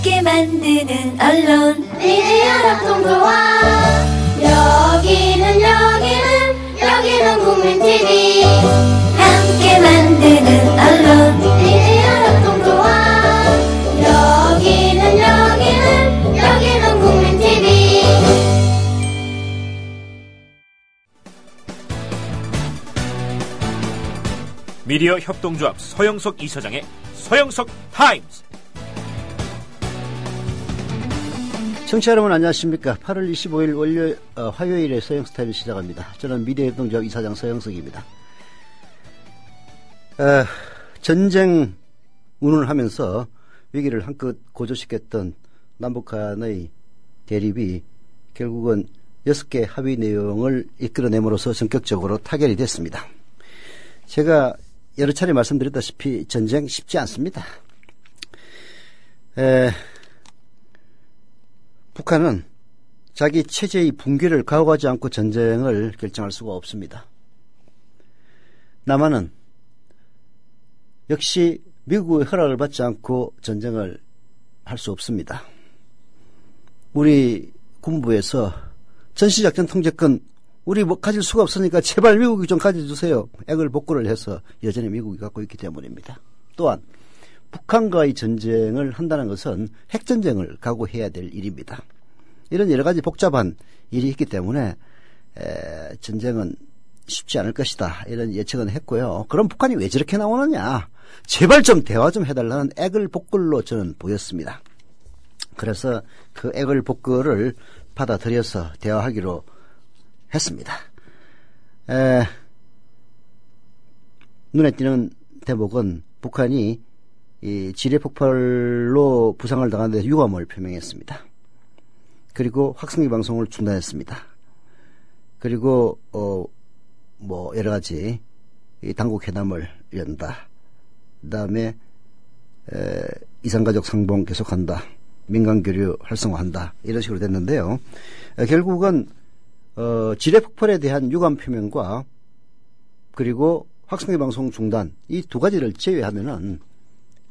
함께 만드는 언론 미디어 협동조합. 여기는 국민TV. 함께 만드는 언론 미디어 협동조합. 여기는 국민TV. 미디어 협동조합 서영석 이사장의 서영석 타임즈. 청취자 여러분 안녕하십니까. 8월 25일 화요일에 서영석 타임즈 시작합니다. 저는 미디어 협동조합 이사장 서영석입니다. 전쟁 운운을 하면서 위기를 한껏 고조시켰던 남북한의 대립이 결국은 6개 합의 내용을 이끌어내므로써 전격적으로 타결이 됐습니다. 제가 여러 차례 말씀드렸다시피 전쟁 쉽지 않습니다. 북한은 자기 체제의 붕괴를 각오하지 않고 전쟁을 결정할 수가 없습니다. 남한은 역시 미국의 허락을 받지 않고 전쟁을 할 수 없습니다. 우리 군부에서 전시작전 통제권 우리 가질 수가 없으니까 제발 미국이 좀 가져주세요. 액을 복구를 해서 여전히 미국이 갖고 있기 때문입니다. 또한 북한과의 전쟁을 한다는 것은 핵전쟁을 각오해야 될 일입니다. 이런 여러 가지 복잡한 일이 있기 때문에 전쟁은 쉽지 않을 것이다. 이런 예측은 했고요. 그럼 북한이 왜 저렇게 나오느냐. 제발 좀 대화 좀 해달라는 액을 복구로 저는 보였습니다. 그래서 그 액을 복구를 받아들여서 대화하기로 했습니다. 눈에 띄는 대목은 북한이 이 지뢰 폭발로 부상을 당한 데 유감을 표명했습니다. 그리고 확성기 방송을 중단했습니다. 그리고 뭐 여러 가지 이 당국 회담을 연다. 그다음에 이산가족 상봉 계속한다. 민간 교류 활성화한다. 이런 식으로 됐는데요. 결국은 지뢰 폭발에 대한 유감 표명과 그리고 확성기 방송 중단 이 두 가지를 제외하면은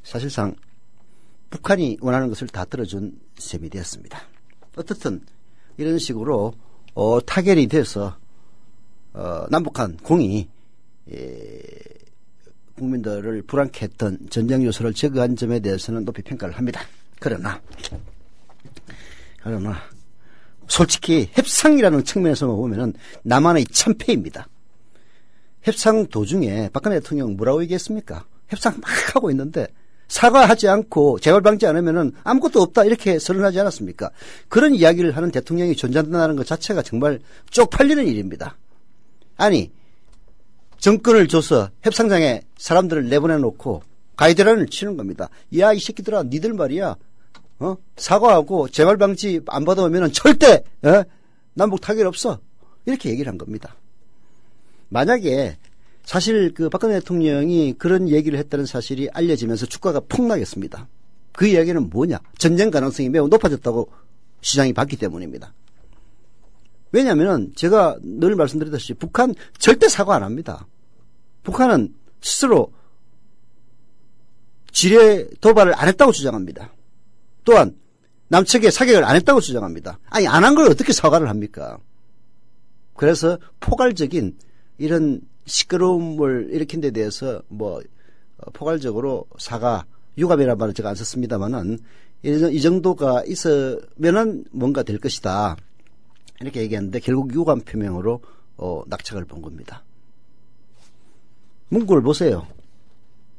사실상 북한이 원하는 것을 다 들어준 셈이 되었습니다. 어떻든 이런 식으로 타결이 돼서 남북한 공이 국민들을 불안케 했던 전쟁 요소를 제거한 점에 대해서는 높이 평가를 합니다. 그러나 솔직히 협상이라는 측면에서만 보면은 남한의 참패입니다. 협상 도중에 박근혜 대통령 뭐라고 얘기했습니까? 협상 막 하고 있는데 사과하지 않고 재발 방지 않으면은 아무것도 없다 이렇게 선언하지 않았습니까? 그런 이야기를 하는 대통령이 존재한다는 것 자체가 정말 쪽팔리는 일입니다. 아니 정권을 줘서 협상장에 사람들을 내보내놓고 가이드라인을 치는 겁니다. 야, 이 새끼들아, 니들 말이야. 사과하고 재발 방지 안 받아오면은 절대 남북 타결 없어. 이렇게 얘기를 한 겁니다. 만약에 사실 그 박근혜 대통령이 그런 얘기를 했다는 사실이 알려지면서 주가가 폭락했습니다. 그 이야기는 뭐냐? 전쟁 가능성이 매우 높아졌다고 시장이 봤기 때문입니다. 왜냐하면 제가 늘 말씀드렸다시피 북한 절대 사과 안 합니다. 북한은 스스로 지뢰 도발을 안 했다고 주장합니다. 또한 남측에 사격을 안 했다고 주장합니다. 아니 안 한 걸 어떻게 사과를 합니까? 그래서 포괄적인 이런 시끄러움을 일으킨 데 대해서 포괄적으로 사과, 유감이라는 말을 제가 안 썼습니다만은 이 정도가 있으면은 뭔가 될 것이다. 이렇게 얘기했는데 결국 유감 표명으로 낙착을 본 겁니다. 문구를 보세요.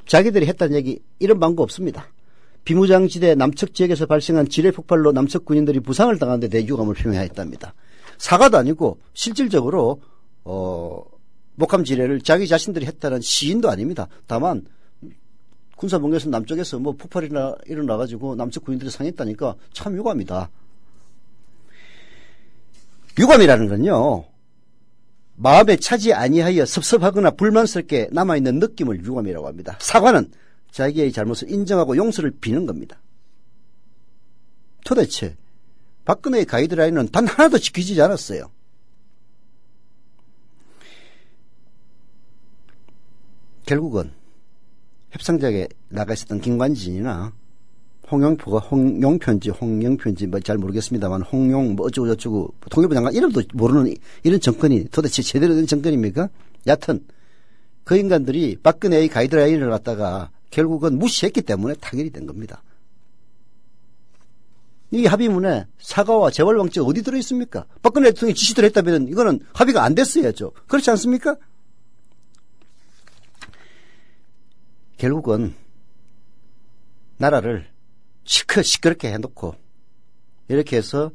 자기들이 했다는 얘기 이런 방법 없습니다. 비무장지대 남측 지역에서 발생한 지뢰 폭발로 남측 군인들이 부상을 당한 데 대해 유감을 표명했답니다. 사과도 아니고 실질적으로 목함 지뢰를 자기 자신들이 했다는 시인도 아닙니다. 다만 군사분계선 남쪽에서 폭발이나 일어나가지고 남측 군인들이 상했다니까 참 유감이다. 유감이라는 건요. 마음에 차지 아니하여 섭섭하거나 불만스럽게 남아있는 느낌을 유감이라고 합니다. 사과는 자기의 잘못을 인정하고 용서를 비는 겁니다. 도대체 박근혜의 가이드라인은 단 하나도 지키지 않았어요. 결국은 협상장에 나가 있었던 김관진이나 홍영편지 뭐 잘 모르겠습니다만 홍용 뭐 어쩌고 통일부 장관 이름도 모르는 이런 정권이 도대체 제대로 된 정권입니까? 여하튼 그 인간들이 박근혜의 가이드라인을 갖다가 결국은 무시했기 때문에 타결이 된 겁니다. 이 합의문에 사과와 재벌방지가 어디 들어있습니까? 박근혜 대통령이 지시대로 했다면 이거는 합의가 안 됐어야죠. 그렇지 않습니까? 결국은 나라를 시끄럽게 해놓고 이렇게 해서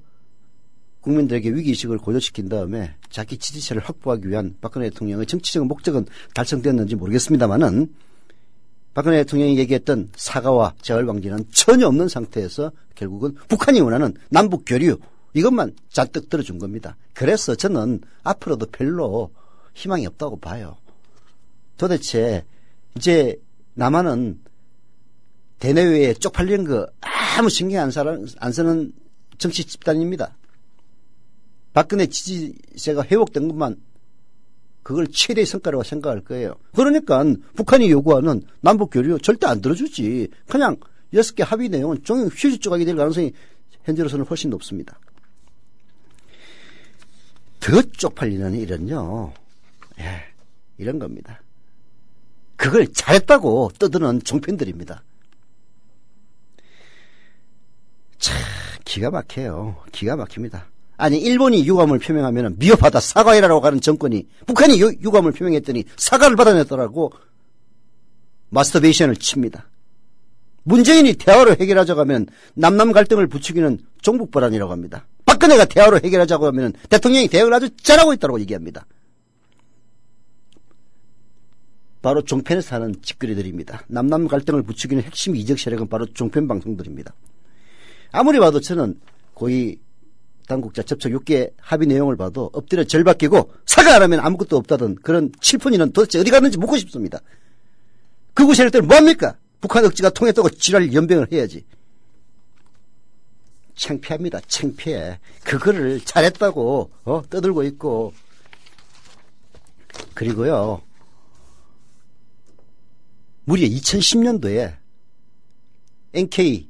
국민들에게 위기의식을 고조시킨 다음에 자기 지지세를 확보하기 위한 박근혜 대통령의 정치적인 목적은 달성됐는지 모르겠습니다만은 박근혜 대통령이 얘기했던 사과와 재벌방지는 전혀 없는 상태에서 결국은 북한이 원하는 남북 교류 이것만 잔뜩 들어준 겁니다. 그래서 저는 앞으로도 별로 희망이 없다고 봐요. 도대체 이제 남한은 대내외에 쪽팔리는 거 아무 신경 안 쓰는 정치 집단입니다. 박근혜 지지세가 회복된 것만 그걸 최대의 성과라고 생각할 거예요. 그러니까 북한이 요구하는 남북교류 절대 안 들어주지. 그냥 6개 합의 내용은 종일 휴지 조각이 될 가능성이 현재로서는 훨씬 높습니다. 더 쪽팔리는 일은요. 이런 겁니다. 그걸 잘했다고 떠드는 종편들입니다. 참 기가 막혀요. 기가 막힙니다. 아니 일본이 유감을 표명하면 미워받아 사과해라라고 하는 정권이 북한이 유감을 표명했더니 사과를 받아냈더라고 마스터베이션을 칩니다. 문재인이 대화로 해결하자고 하면 남남 갈등을 부추기는 종북발언이라고 합니다. 박근혜가 대화로 해결하자고 하면 대통령이 대응을 아주 잘하고 있다고 얘기합니다. 바로 종편에서 하는 짓거리들입니다. 남남 갈등을 부추기는 핵심 이적 세력은 바로 종편 방송들입니다. 아무리 봐도 저는 고위 당국자 접촉 6개 합의 내용을 봐도 엎드려 절박이고 사과 안 하면 아무것도 없다던 그런 칠푼이는 도대체 어디 갔는지 묻고 싶습니다. 극우 세력들은 뭐합니까? 북한 억지가 통했다고 지랄 연병을 해야지. 창피합니다. 창피해. 그거를 잘했다고 떠들고 있고 그리고요. 무려 2010년도에 NK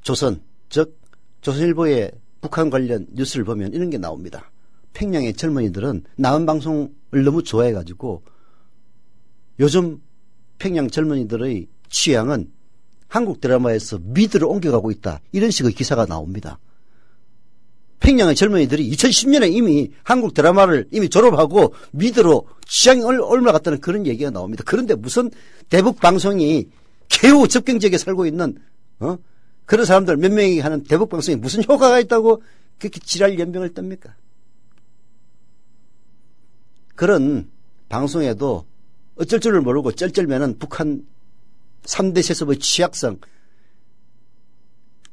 조선 즉 조선일보의 북한 관련 뉴스를 보면 이런 게 나옵니다. 평양의 젊은이들은 남한 방송을 너무 좋아해가지고 요즘 평양 젊은이들의 취향은 한국 드라마에서 미드로 옮겨가고 있다. 이런 식의 기사가 나옵니다. 평양의 젊은이들이 2010년에 이미 한국 드라마를 이미 졸업하고 미드로 취향이 올라갔다는 그런 얘기가 나옵니다. 그런데 무슨 대북 방송이 겨우 접경지역에 살고 있는 그런 사람들 몇 명이 하는 대북 방송에 무슨 효과가 있다고 그렇게 지랄 연병을 떱니까? 그런 방송에도 어쩔 줄을 모르고 쩔쩔매는 북한 3대 세습의 취약성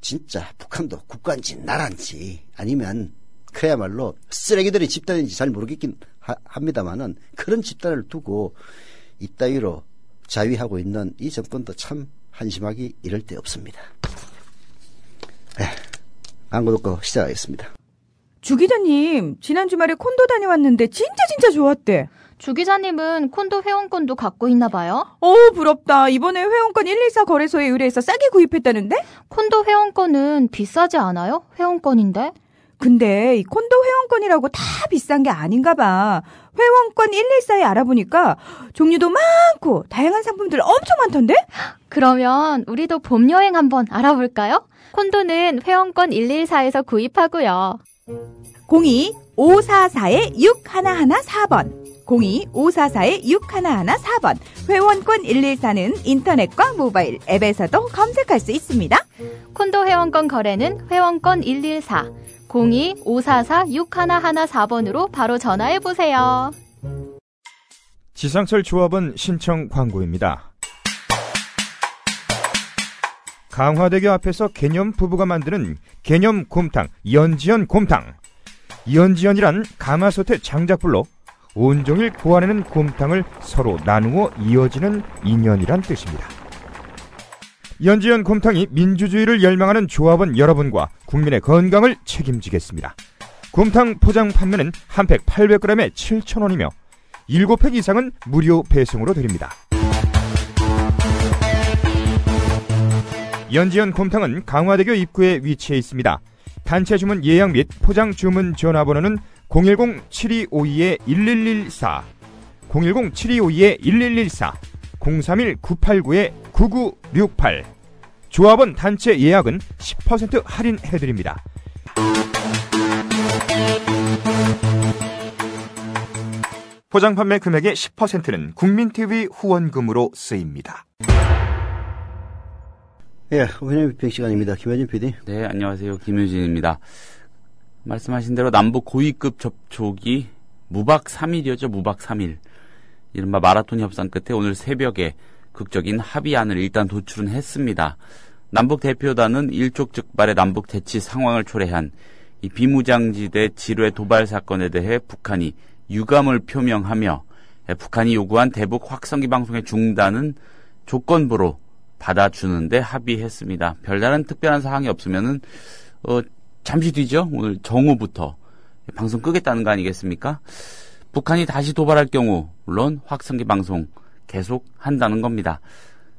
진짜 북한도 국가인지 나라인지 아니면 그야말로 쓰레기들의 집단인지 잘 모르겠긴 합니다만은 그런 집단을 두고 이따위로 자위하고 있는 이 정권도 참 한심하기 이럴 데 없습니다. 광고 듣고 시작하겠습니다. 주 기자님 지난 주말에 콘도 다녀왔는데 진짜 좋았대. 주 기자님은 콘도 회원권도 갖고 있나 봐요? 부럽다. 이번에 회원권 114 거래소에 의뢰해서 싸게 구입했다는데? 콘도 회원권은 비싸지 않아요? 회원권인데? 근데 이 콘도 회원권이라고 다 비싼 게 아닌가 봐. 회원권 114에 알아보니까 종류도 많고 다양한 상품들 엄청 많던데? 그러면 우리도 봄 여행 한번 알아볼까요? 콘도는 회원권 114에서 구입하고요. 02-544-6114번 02-544-6114번 회원권 114는 인터넷과 모바일 앱에서도 검색할 수 있습니다. 콘도 회원권 거래는 회원권 114 02-544-6114번으로 바로 전화해보세요. 지상철 조합원 신청 광고입니다. 강화대교 앞에서 개념 부부가 만드는 개념 곰탕 연지연 곰탕. 연지연이란 가마솥의 장작불로 온종일 구워내는 곰탕을 서로 나누어 이어지는 인연이란 뜻입니다. 연지연 곰탕이 민주주의를 열망하는 조합원 여러분과 국민의 건강을 책임지겠습니다. 곰탕 포장 판매는 한 팩 800g에 7,000원이며 7팩 이상은 무료 배송으로 드립니다. 연지연 곰탕은 강화대교 입구에 위치해 있습니다. 단체 주문 예약 및 포장 주문 전화번호는 010-7252-1114, 010-7252-1114, 031-989-9968. 조합원 단체 예약은 10% 할인해드립니다. 포장 판매 금액의 10%는 국민TV 후원금으로 쓰입니다. 예, 회원비평 시간입니다. 김효진 PD. 네, 안녕하세요. 김효진입니다. 말씀하신 대로 남북 고위급 접촉이 무박 3일이었죠. 무박 3일. 이른바 마라톤 협상 끝에 오늘 새벽에 극적인 합의안을 일단 도출은 했습니다. 남북 대표단은 일촉즉발의 남북 대치 상황을 초래한 이 비무장지대 지뢰 도발 사건에 대해 북한이 유감을 표명하며 북한이 요구한 대북 확성기 방송의 중단은 조건부로 받아주는데 합의했습니다. 별다른 특별한 사항이 없으면은 잠시 뒤죠. 오늘 정오부터 방송 끄겠다는 거 아니겠습니까? 북한이 다시 도발할 경우 물론 확성기 방송 계속 한다는 겁니다.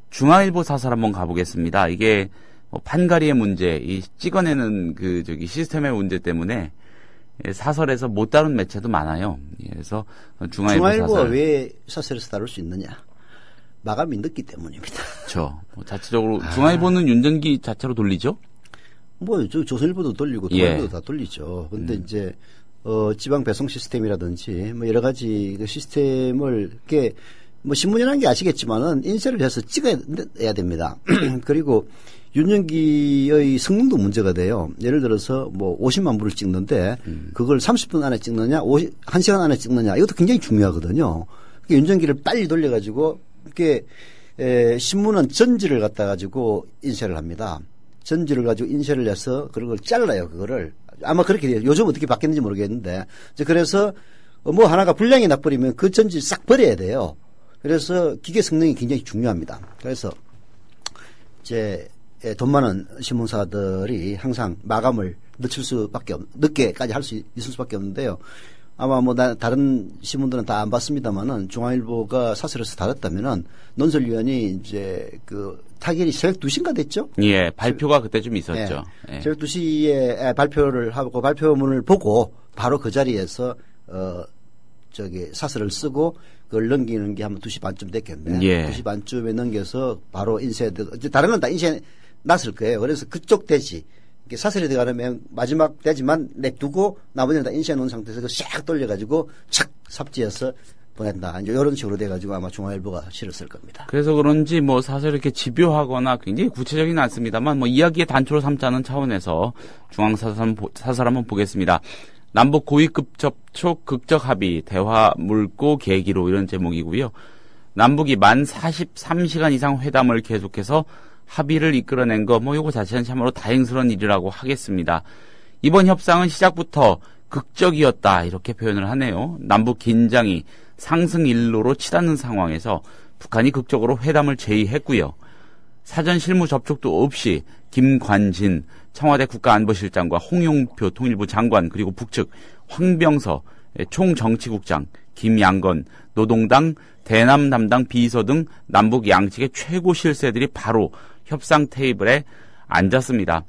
중앙일보 사설 한번 가보겠습니다. 이게 판가리의 문제, 이 찍어내는 시스템의 문제 때문에 사설에서 못 다룬 매체도 많아요. 그래서 중앙일보가 사설. 왜 사설에서 다룰 수 있느냐? 마감이 늦기 때문입니다. 그렇죠. 자체적으로 중앙일보는 윤전기 자체로 돌리죠? 조선일보도 돌리고 동아일보도 다 돌리죠. 근데 이제 지방 배송 시스템이라든지 뭐 여러 가지 그 시스템을 이렇게 뭐 신문이라는 게 아시겠지만은 인쇄를 해서 찍어야 됩니다. 그리고 윤전기의 성능도 문제가 돼요. 예를 들어서 뭐 50만 부를 찍는데 그걸 30분 안에 찍느냐, 1시간 안에 찍느냐, 이것도 굉장히 중요하거든요. 윤전기를 빨리 돌려가지고 이렇게 신문은 전지를 갖다 가지고 인쇄를 합니다. 전지를 가지고 인쇄를 해서 그걸 잘라요. 그거를 아마 그렇게 돼요. 요즘 어떻게 바뀌었는지 모르겠는데 그래서 뭐 하나가 불량이 나버리면 그 전지 싹 버려야 돼요. 그래서 기계 성능이 굉장히 중요합니다. 그래서 이제 돈 많은 신문사들이 항상 마감을 늦게까지 할 수 있을 수밖에 없는데요. 아마 뭐 다른 신문들은 다 안 봤습니다만은 중앙일보가 사설에서 다뤘다면은 논설위원이 이제 그 타결이 새벽 2시인가 됐죠? 예, 발표가 그때 좀 있었죠. 예. 새벽 2시에 발표를 하고 발표문을 보고 바로 그 자리에서 사설을 쓰고 그걸 넘기는 게 한 2시 반쯤 됐겠네. 예. 2시 반쯤에 넘겨서 바로 다른 건 다 인쇄 났을 거예요. 그래서 그쪽 대지 사설이 들어가면 마지막 대지만 냅두고 나머지는 다 인쇄해 놓은 상태에서 샥 돌려가지고 착 삽지해서 보낸다. 이제 이런 식으로 돼가지고 아마 중앙일보가 실었을 겁니다. 그래서 그런지 뭐 사설 이렇게 집요하거나 굉장히 구체적이는 않습니다만 뭐 이야기의 단초로 삼자는 차원에서 중앙사설 한번 보겠습니다. 남북 고위급 접촉 극적 합의 대화 물고 계기로 이런 제목이고요. 남북이 만 43시간 이상 회담을 계속해서 합의를 이끌어낸 거 요거 자체는 참으로 다행스러운 일이라고 하겠습니다. 이번 협상은 시작부터 극적이었다 이렇게 표현을 하네요. 남북 긴장이 상승 일로로 치닫는 상황에서 북한이 극적으로 회담을 제의했고요. 사전 실무 접촉도 없이 김관진 청와대 국가안보실장과 홍용표 통일부 장관 그리고 북측 황병서 총정치국장 김양건 노동당 대남 담당 비서 등 남북 양측의 최고 실세들이 바로 협상 테이블에 앉았습니다.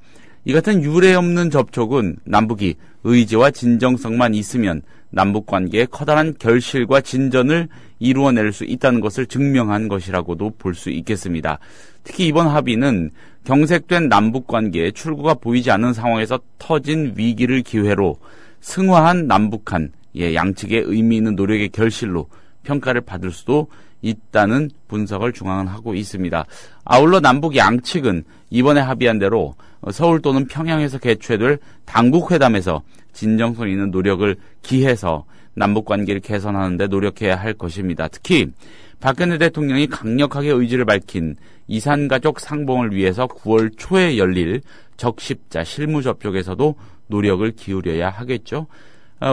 이 같은 유례없는 접촉은 남북이 의지와 진정성만 있으면 남북 관계의 커다란 결실과 진전을 이루어낼 수 있다는 것을 증명한 것이라고도 볼 수 있겠습니다. 특히 이번 합의는 경색된 남북 관계에 출구가 보이지 않는 상황에서 터진 위기를 기회로 승화한 남북한 양측의 의미 있는 노력의 결실로 평가를 받을 수도 있다는 분석을 중앙은 하고 있습니다. 아울러 남북 양측은 이번에 합의한 대로 서울 또는 평양에서 개최될 당국회담에서 진정성 있는 노력을 기해서 남북관계를 개선하는 데 노력해야 할 것입니다. 특히 박근혜 대통령이 강력하게 의지를 밝힌 이산가족 상봉을 위해서 9월 초에 열릴 적십자 실무 접촉에서도 노력을 기울여야 하겠죠.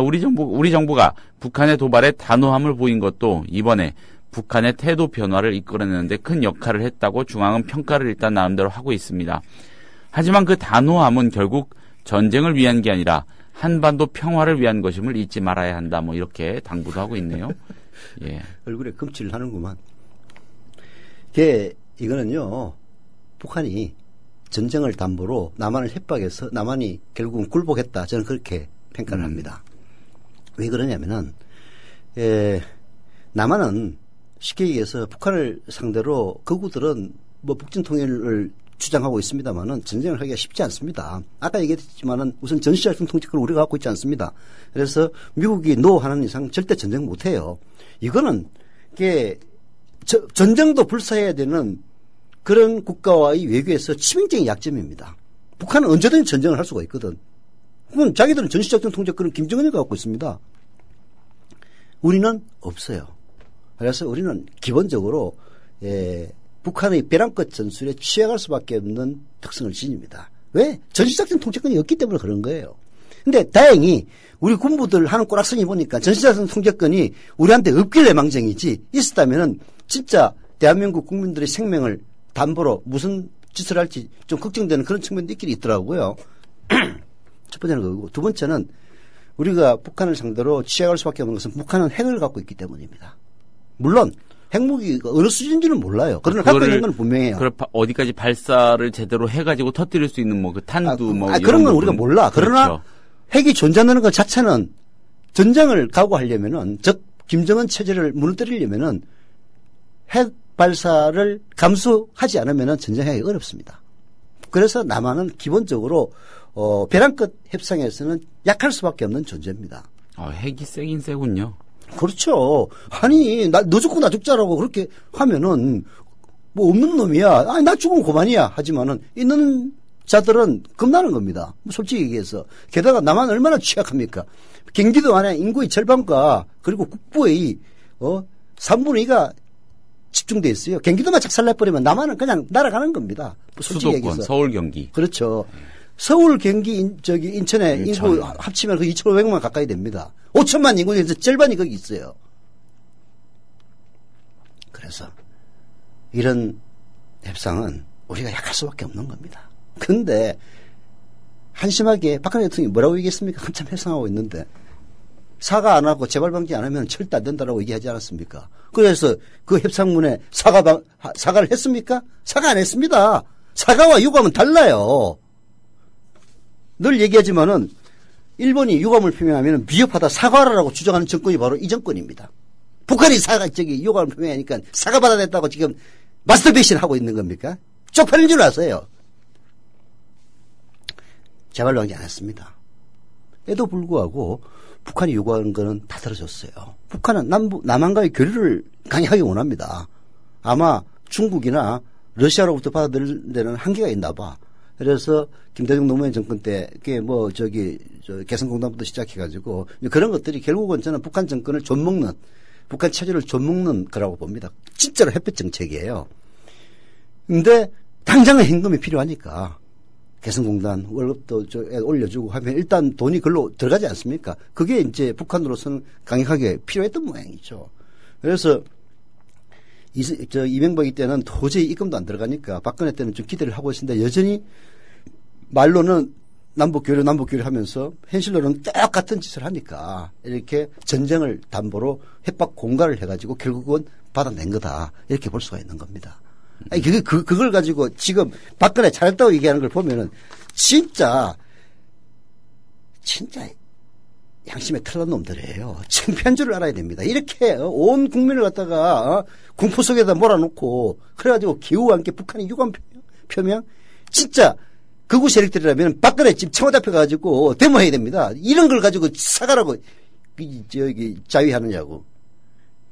우리 정부가 북한의 도발에 단호함을 보인 것도 이번에 북한의 태도 변화를 이끌어내는 데 큰 역할을 했다고 중앙은 평가를 일단 나름대로 하고 있습니다. 하지만 그 단호함은 결국 전쟁을 위한 게 아니라 한반도 평화를 위한 것임을 잊지 말아야 한다. 이렇게 당부도 하고 있네요. 예. 얼굴에 금칠을 하는구만. 이거는요, 북한이 전쟁을 담보로 남한을 협박해서 남한이 결국은 굴복했다. 저는 그렇게 평가를 합니다. 왜 그러냐면은 남한은 쉽게 얘기해서 북한을 상대로 극우들은 뭐 북진 통일을 주장하고 있습니다만은 전쟁을 하기가 쉽지 않습니다. 아까 얘기했지만은 우선 전시작전 통제권을 우리가 갖고 있지 않습니다. 그래서 미국이 노 하는 이상 절대 전쟁 못 해요. 이거는 이게 전쟁도 불사해야 되는 그런 국가와의 외교에서 치명적인 약점입니다. 북한은 언제든지 전쟁을 할 수가 있거든. 그럼 자기들은 전시작전 통제권은 김정은이 갖고 있습니다. 우리는 없어요. 그래서 우리는 기본적으로 북한의 벼랑끝 전술에 취약할 수밖에 없는 특성을 지닙니다. 왜? 전시작전 통제권이 없기 때문에 그런 거예요. 근데 다행히 우리 군부들 하는 꼬락서니 보니까 전시작전 통제권이 우리한테 없길래 망정이지 있었다면은 진짜 대한민국 국민들의 생명을 담보로 무슨 짓을 할지 좀 걱정되는 그런 측면도 있긴 있더라고요. 첫 번째는 그거고 두 번째는 우리가 북한을 상대로 취약할 수밖에 없는 것은 북한은 핵을 갖고 있기 때문입니다. 물론 핵무기가 어느 수준인지는 몰라요. 그러나 갖고 있는 건 분명해요. 어디까지 발사를 제대로 해가지고 터뜨릴 수 있는 뭐 그 탄두 그런 건 우리가 몰라. 그러나 그렇죠. 핵이 존재하는 것 자체는 전쟁을 각오하려면은 즉 김정은 체제를 무너뜨리려면은 핵 발사를 감수하지 않으면은 전쟁하기 어렵습니다. 그래서 남한은 기본적으로 벼랑끝 협상에서는 약할 수밖에 없는 존재입니다. 핵이 세긴 세군요. 그렇죠. 아니 너 죽고 나 죽자라고 그렇게 하면은 뭐 없는 놈이야. 아니 나 죽으면 그만이야. 하지만은 있는 자들은 겁나는 겁니다. 솔직히 얘기해서. 게다가 남한 얼마나 취약합니까? 경기도 안에 인구의 절반과 그리고 국부의 3분의 2가 집중돼 있어요. 경기도만 착살내버리면 남한은 그냥 날아가는 겁니다. 솔직히 수도권, 얘기해서. 서울, 경기. 그렇죠. 서울, 경기, 인천에 인구 합치면 그 2,500만 가까이 됩니다. 5천만 인구에서 절반이 거기 있어요. 그래서 이런 협상은 우리가 약할 수밖에 없는 겁니다. 근데 한심하게 박근혜 대통령이 뭐라고 얘기했습니까? 한참 협상하고 있는데 사과 안 하고 재발 방지 안 하면 절대 안 된다라고 얘기하지 않았습니까? 그래서 그 협상문에 사과를 했습니까? 사과 안 했습니다. 사과와 유감은 달라요. 늘 얘기하지만은 일본이 유감을 표명하면 비협하다 사과하라고 주장하는 정권이 바로 이 정권입니다. 북한이 유감을 표명하니까 사과 받아냈다고 지금 마스터베이션 하고 있는 겁니까? 쪽팔린 줄 아세요. 재발 방지 안 했습니다. 에도 불구하고 북한이 요구하는 거는 다 들어줬어요. 북한은 남한과의 교류를 강하게 원합니다. 아마 중국이나 러시아로부터 받아들일 데는 한계가 있나 봐. 그래서 김대중 노무현 정권 때 그게 개성공단부터 시작해가지고 그런 것들이 결국은 저는 북한 정권을 존먹는 북한 체제를 존먹는 거라고 봅니다. 진짜로 햇볕 정책이에요. 근데 당장은 현금이 필요하니까 개성공단 월급도 올려주고 하면 일단 돈이 글로 들어가지 않습니까? 그게 이제 북한으로서는 강력하게 필요했던 모양이죠. 그래서 이명박이 때는 도저히 입금도 안 들어가니까 박근혜 때는 좀 기대를 하고 있습니다. 여전히 말로는 남북교류 하면서 현실로는 똑같은 짓을 하니까 이렇게 전쟁을 담보로 협박 공갈을 해가지고 결국은 받아낸 거다. 이렇게 볼 수가 있는 겁니다. 아니, 그걸 가지고 지금 박근혜 잘했다고 얘기하는 걸 보면은 진짜 양심에 털난 놈들이에요. 창피한 줄을 알아야 됩니다. 이렇게 온 국민을 갖다가 공포 속에다 몰아놓고 그래가지고 기후와 함께 북한이 유감 표명 진짜 극우 세력들이라면 박근혜 집 청와대 앞에 가지고 데모해야 됩니다. 이런 걸 가지고 사과라고 자위하느냐고.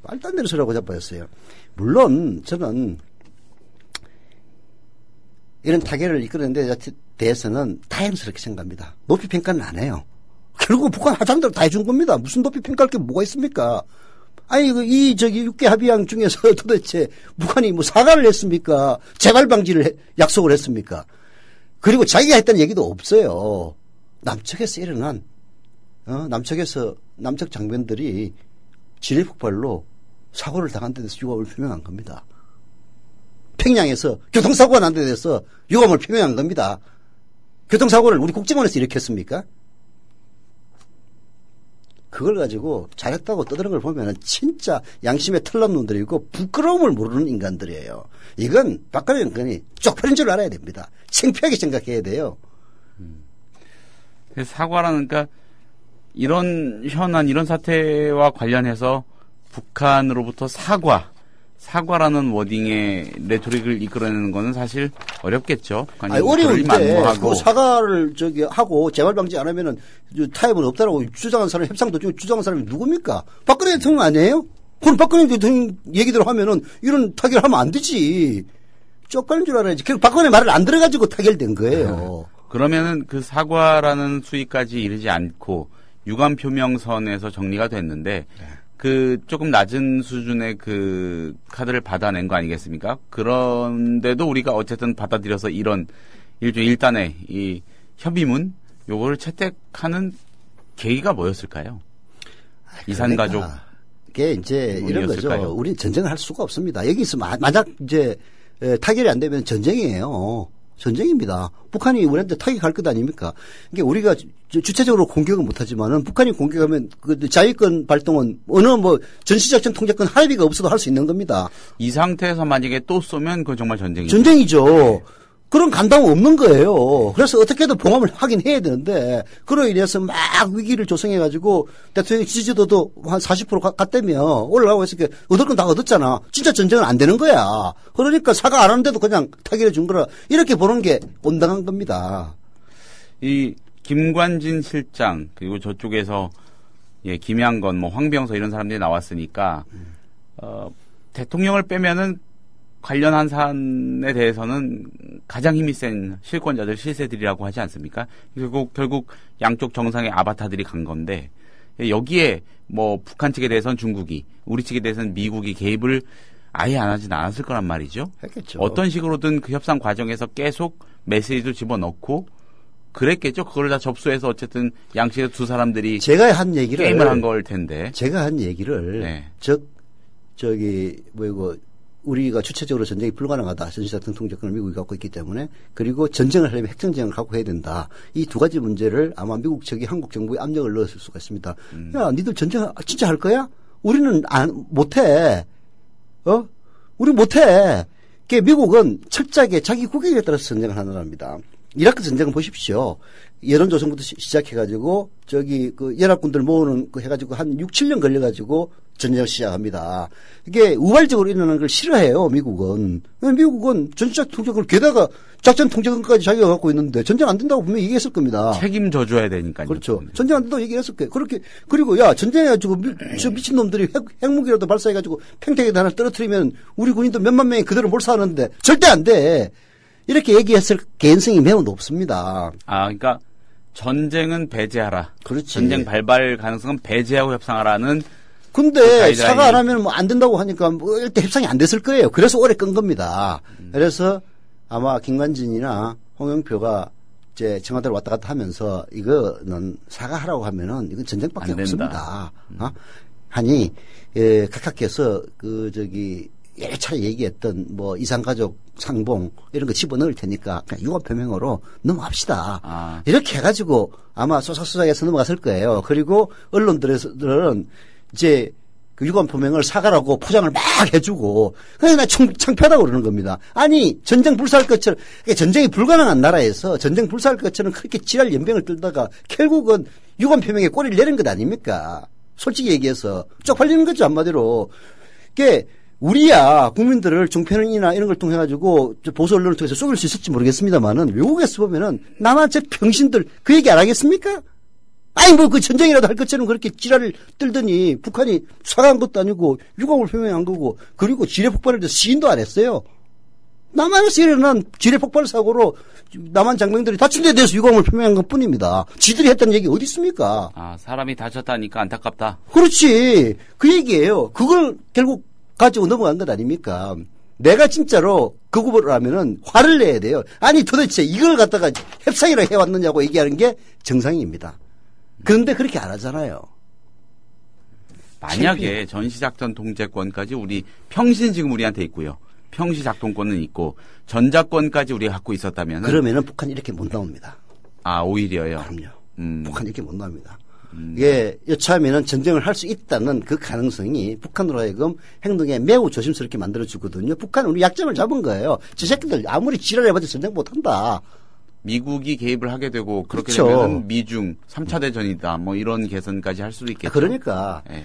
말도 안 되는 소리라고 자빠졌어요. 물론 저는 이런 타결을 이끌어낸 데 대해서는 다행스럽게 생각합니다. 높이 평가는 안 해요. 결국 북한 하자는 대로 다 해준 겁니다. 무슨 높이 평가할 게 뭐가 있습니까? 아니, 이 6개 합의안 중에서 도대체 북한이 뭐 사과를 했습니까? 재발 방지를 약속을 했습니까? 그리고 자기가 했다는 얘기도 없어요. 남측에서 일어난, 남측 장병들이 지뢰 폭발로 사고를 당한 데 대해서 유감을 표명한 겁니다. 평양에서 교통사고가 난 데 대해서 유감을 표명한 겁니다. 교통사고를 우리 국정원에서 일으켰습니까? 그걸 가지고 잘했다고 떠드는 걸 보면은 진짜 양심에 털난 놈들이고 부끄러움을 모르는 인간들이에요. 이건 박근혜 정권이 쪽팔린 줄 알아야 됩니다. 창피하게 생각해야 돼요. 사과라는, 그러니까 이런 현안, 이런 사태와 관련해서 북한으로부터 사과라는 워딩의 레토릭을 이끌어내는 거는 사실 어렵겠죠. 아니, 어려운데 그 사과를 하고 재발 방지 안 하면은 타협은 없다라고 주장한 사람, 협상 도중에 주장한 사람이 누굽니까? 박근혜 대통령 아니에요? 그럼 박근혜 대통령 얘기대로 하면은 이런 타결하면 안 되지. 쪽팔린 줄 알아야지. 결국 박근혜 말을 안 들어가지고 타결된 거예요. 그러면은 그 사과라는 수위까지 이르지 않고 유감 표명선에서 정리가 됐는데 그 조금 낮은 수준의 그 카드를 받아낸 거 아니겠습니까? 그런데도 우리가 어쨌든 받아들여서 이런 일단의 이 협의문 요거를 채택하는 계기가 뭐였을까요? 이산가족. 그게 이제 이런 거죠. 우리 전쟁을 할 수가 없습니다. 여기서 만약 이제 타결이 안 되면 전쟁이에요. 전쟁입니다. 북한이 우리한테 타격할 것 아닙니까? 그러니까 우리가 주체적으로 공격은 못하지만은 북한이 공격하면 그 자위권 발동은 어느 뭐 전시작전 통제권 합의가 없어도 할 수 있는 겁니다. 이 상태에서 만약에 또 쏘면 그건 정말 전쟁이죠. 전쟁이죠. 네. 그런 감당은 없는 거예요. 그래서 어떻게든 봉합을 하긴 해야 되는데 그로 인해서 막 위기를 조성해가지고 대통령 지지도도 한 40% 갔다며 올라가고 있으니까 얻을 건 다 얻었잖아. 진짜 전쟁은 안 되는 거야. 그러니까 사과 안 하는데도 그냥 타결해 준 거라 이렇게 보는 게 온당한 겁니다. 이 김관진 실장 그리고 저쪽에서 김양건 뭐 황병서 이런 사람들이 나왔으니까 대통령을 빼면은 관련한 사안에 대해서는 가장 힘이 센 실권자들, 실세들이라고 하지 않습니까? 결국 양쪽 정상의 아바타들이 간 건데 여기에 뭐 북한 측에 대해서는 중국이, 우리 측에 대해서는 미국이 개입을 아예 안 하진 않았을 거란 말이죠. 했겠죠. 어떤 식으로든 그 협상 과정에서 계속 메시지도 집어넣고 그랬겠죠. 그걸 다 접수해서 어쨌든 양측의 두 사람들이 제가 한 얘기를 게임을 한 걸 텐데. 제가 한 얘기를 네. 우리가 주체적으로 전쟁이 불가능하다. 전시작전 통제권을 미국이 갖고 있기 때문에 그리고 전쟁을 하려면 핵전쟁을 갖고 해야 된다. 이 두 가지 문제를 아마 미국 측이 한국 정부에 압력을 넣었을 수가 있습니다. 야, 니들 전쟁 진짜 할 거야? 우리는 못해. 우리 못해. 미국은 철저하게 자기 국익에 따라서 전쟁을 하는 나라입니다. 이라크 전쟁은 보십시오. 여론조성부터 시작해가지고 연합군들 모으는 해가지고 한 6, 7년 걸려가지고 전쟁을 시작합니다. 이게 우발적으로 일어나는 걸 싫어해요, 미국은. 미국은 전시작 통제권을 게다가 작전 통제권까지 자기가 갖고 있는데 전쟁 안 된다고 분명히 얘기했을 겁니다. 책임져 줘야 되니까요. 그렇죠. 전쟁 안 된다고 얘기했을 거예요. 그리고 야, 전쟁해가지고 저 미친놈들이 핵무기라도 발사해가지고 팽택에다 하나 떨어뜨리면 우리 군인도 몇만 명이 그대로 몰사하는데 절대 안 돼. 이렇게 얘기했을 개연성이 매우 높습니다. 그러니까 전쟁은 배제하라. 그렇지. 전쟁 발발 가능성은 배제하고 협상하라는. 근데 사과 안 하면 뭐 안 된다고 하니까 일단 협상이 안 됐을 거예요. 그래서 오래 끈 겁니다. 그래서 아마 김관진이나 홍영표가 이제 청와대로 왔다 갔다 하면서 이거는 사과하라고 하면은 이건 전쟁밖에 없습니다. 하니 각하께서 여러 차례 얘기했던 뭐 이산가족 상봉 이런 거 집어넣을 테니까 그냥 유감 표명으로 넘어갑시다. 이렇게 해가지고 아마 소삭소삭해서 넘어갔을 거예요. 그리고 언론들은 이제 그 유감 표명을 사과라고 포장을 막 해주고 그냥 나 창피하다고 그러는 겁니다. 아니 전쟁 불사할 것처럼 전쟁이 불가능한 나라에서 전쟁 불사할 것처럼 그렇게 지랄 연병을 떨다가 결국은 유감 표명에 꼬리를 내린 것 아닙니까? 솔직히 얘기해서 쪽팔리는 거죠 한마디로. 우리야 국민들을 종편이나 이런 걸 통해 가지고 보수 언론을 통해서 속일 수 있을지 모르겠습니다만은 외국에서 보면은 남한 저 병신들 그 얘기 안 하겠습니까? 아니 뭐 그 전쟁이라도 할 것처럼 그렇게 지랄을 떨더니 북한이 사과한 것도 아니고 유감을 표명한 거고 그리고 지뢰 폭발을 해서 시인도 안 했어요. 남한에서 일어난 지뢰 폭발 사고로 남한 장병들이 다친 데 대해서 유감을 표명한 것 뿐입니다. 지들이 했다는 얘기 어디 있습니까? 사람이 다쳤다니까 안타깝다. 그렇지. 그 얘기예요. 그걸 결국 가지고 넘어간 것 아닙니까? 내가 진짜로 그 구보를 하면은 화를 내야 돼요. 아니 도대체 이걸 갖다가 협상이라 해왔느냐고 얘기하는 게 정상입니다. 그런데 그렇게 안 하잖아요. 만약에 전시작전 통제권까지 우리 평신 지금 우리한테 있고요. 평시 작동권은 있고 전자권까지 우리가 갖고 있었다면 그러면은 북한이 이렇게 못 나옵니다. 오히려요. 그럼요. 북한이 이렇게 못 나옵니다. 이게 여차하면은 전쟁을 할 수 있다는 그 가능성이 북한으로 하여금 행동에 매우 조심스럽게 만들어주거든요. 북한은 우리 약점을 잡은 거예요. 저 새끼들 아무리 지랄해봐도 전쟁 못한다. 미국이 개입을 하게 되고 그렇게 그렇죠. 되면 미중 3차 대전이다. 뭐 이런 개선까지 할 수도 있겠죠. 그러니까 예.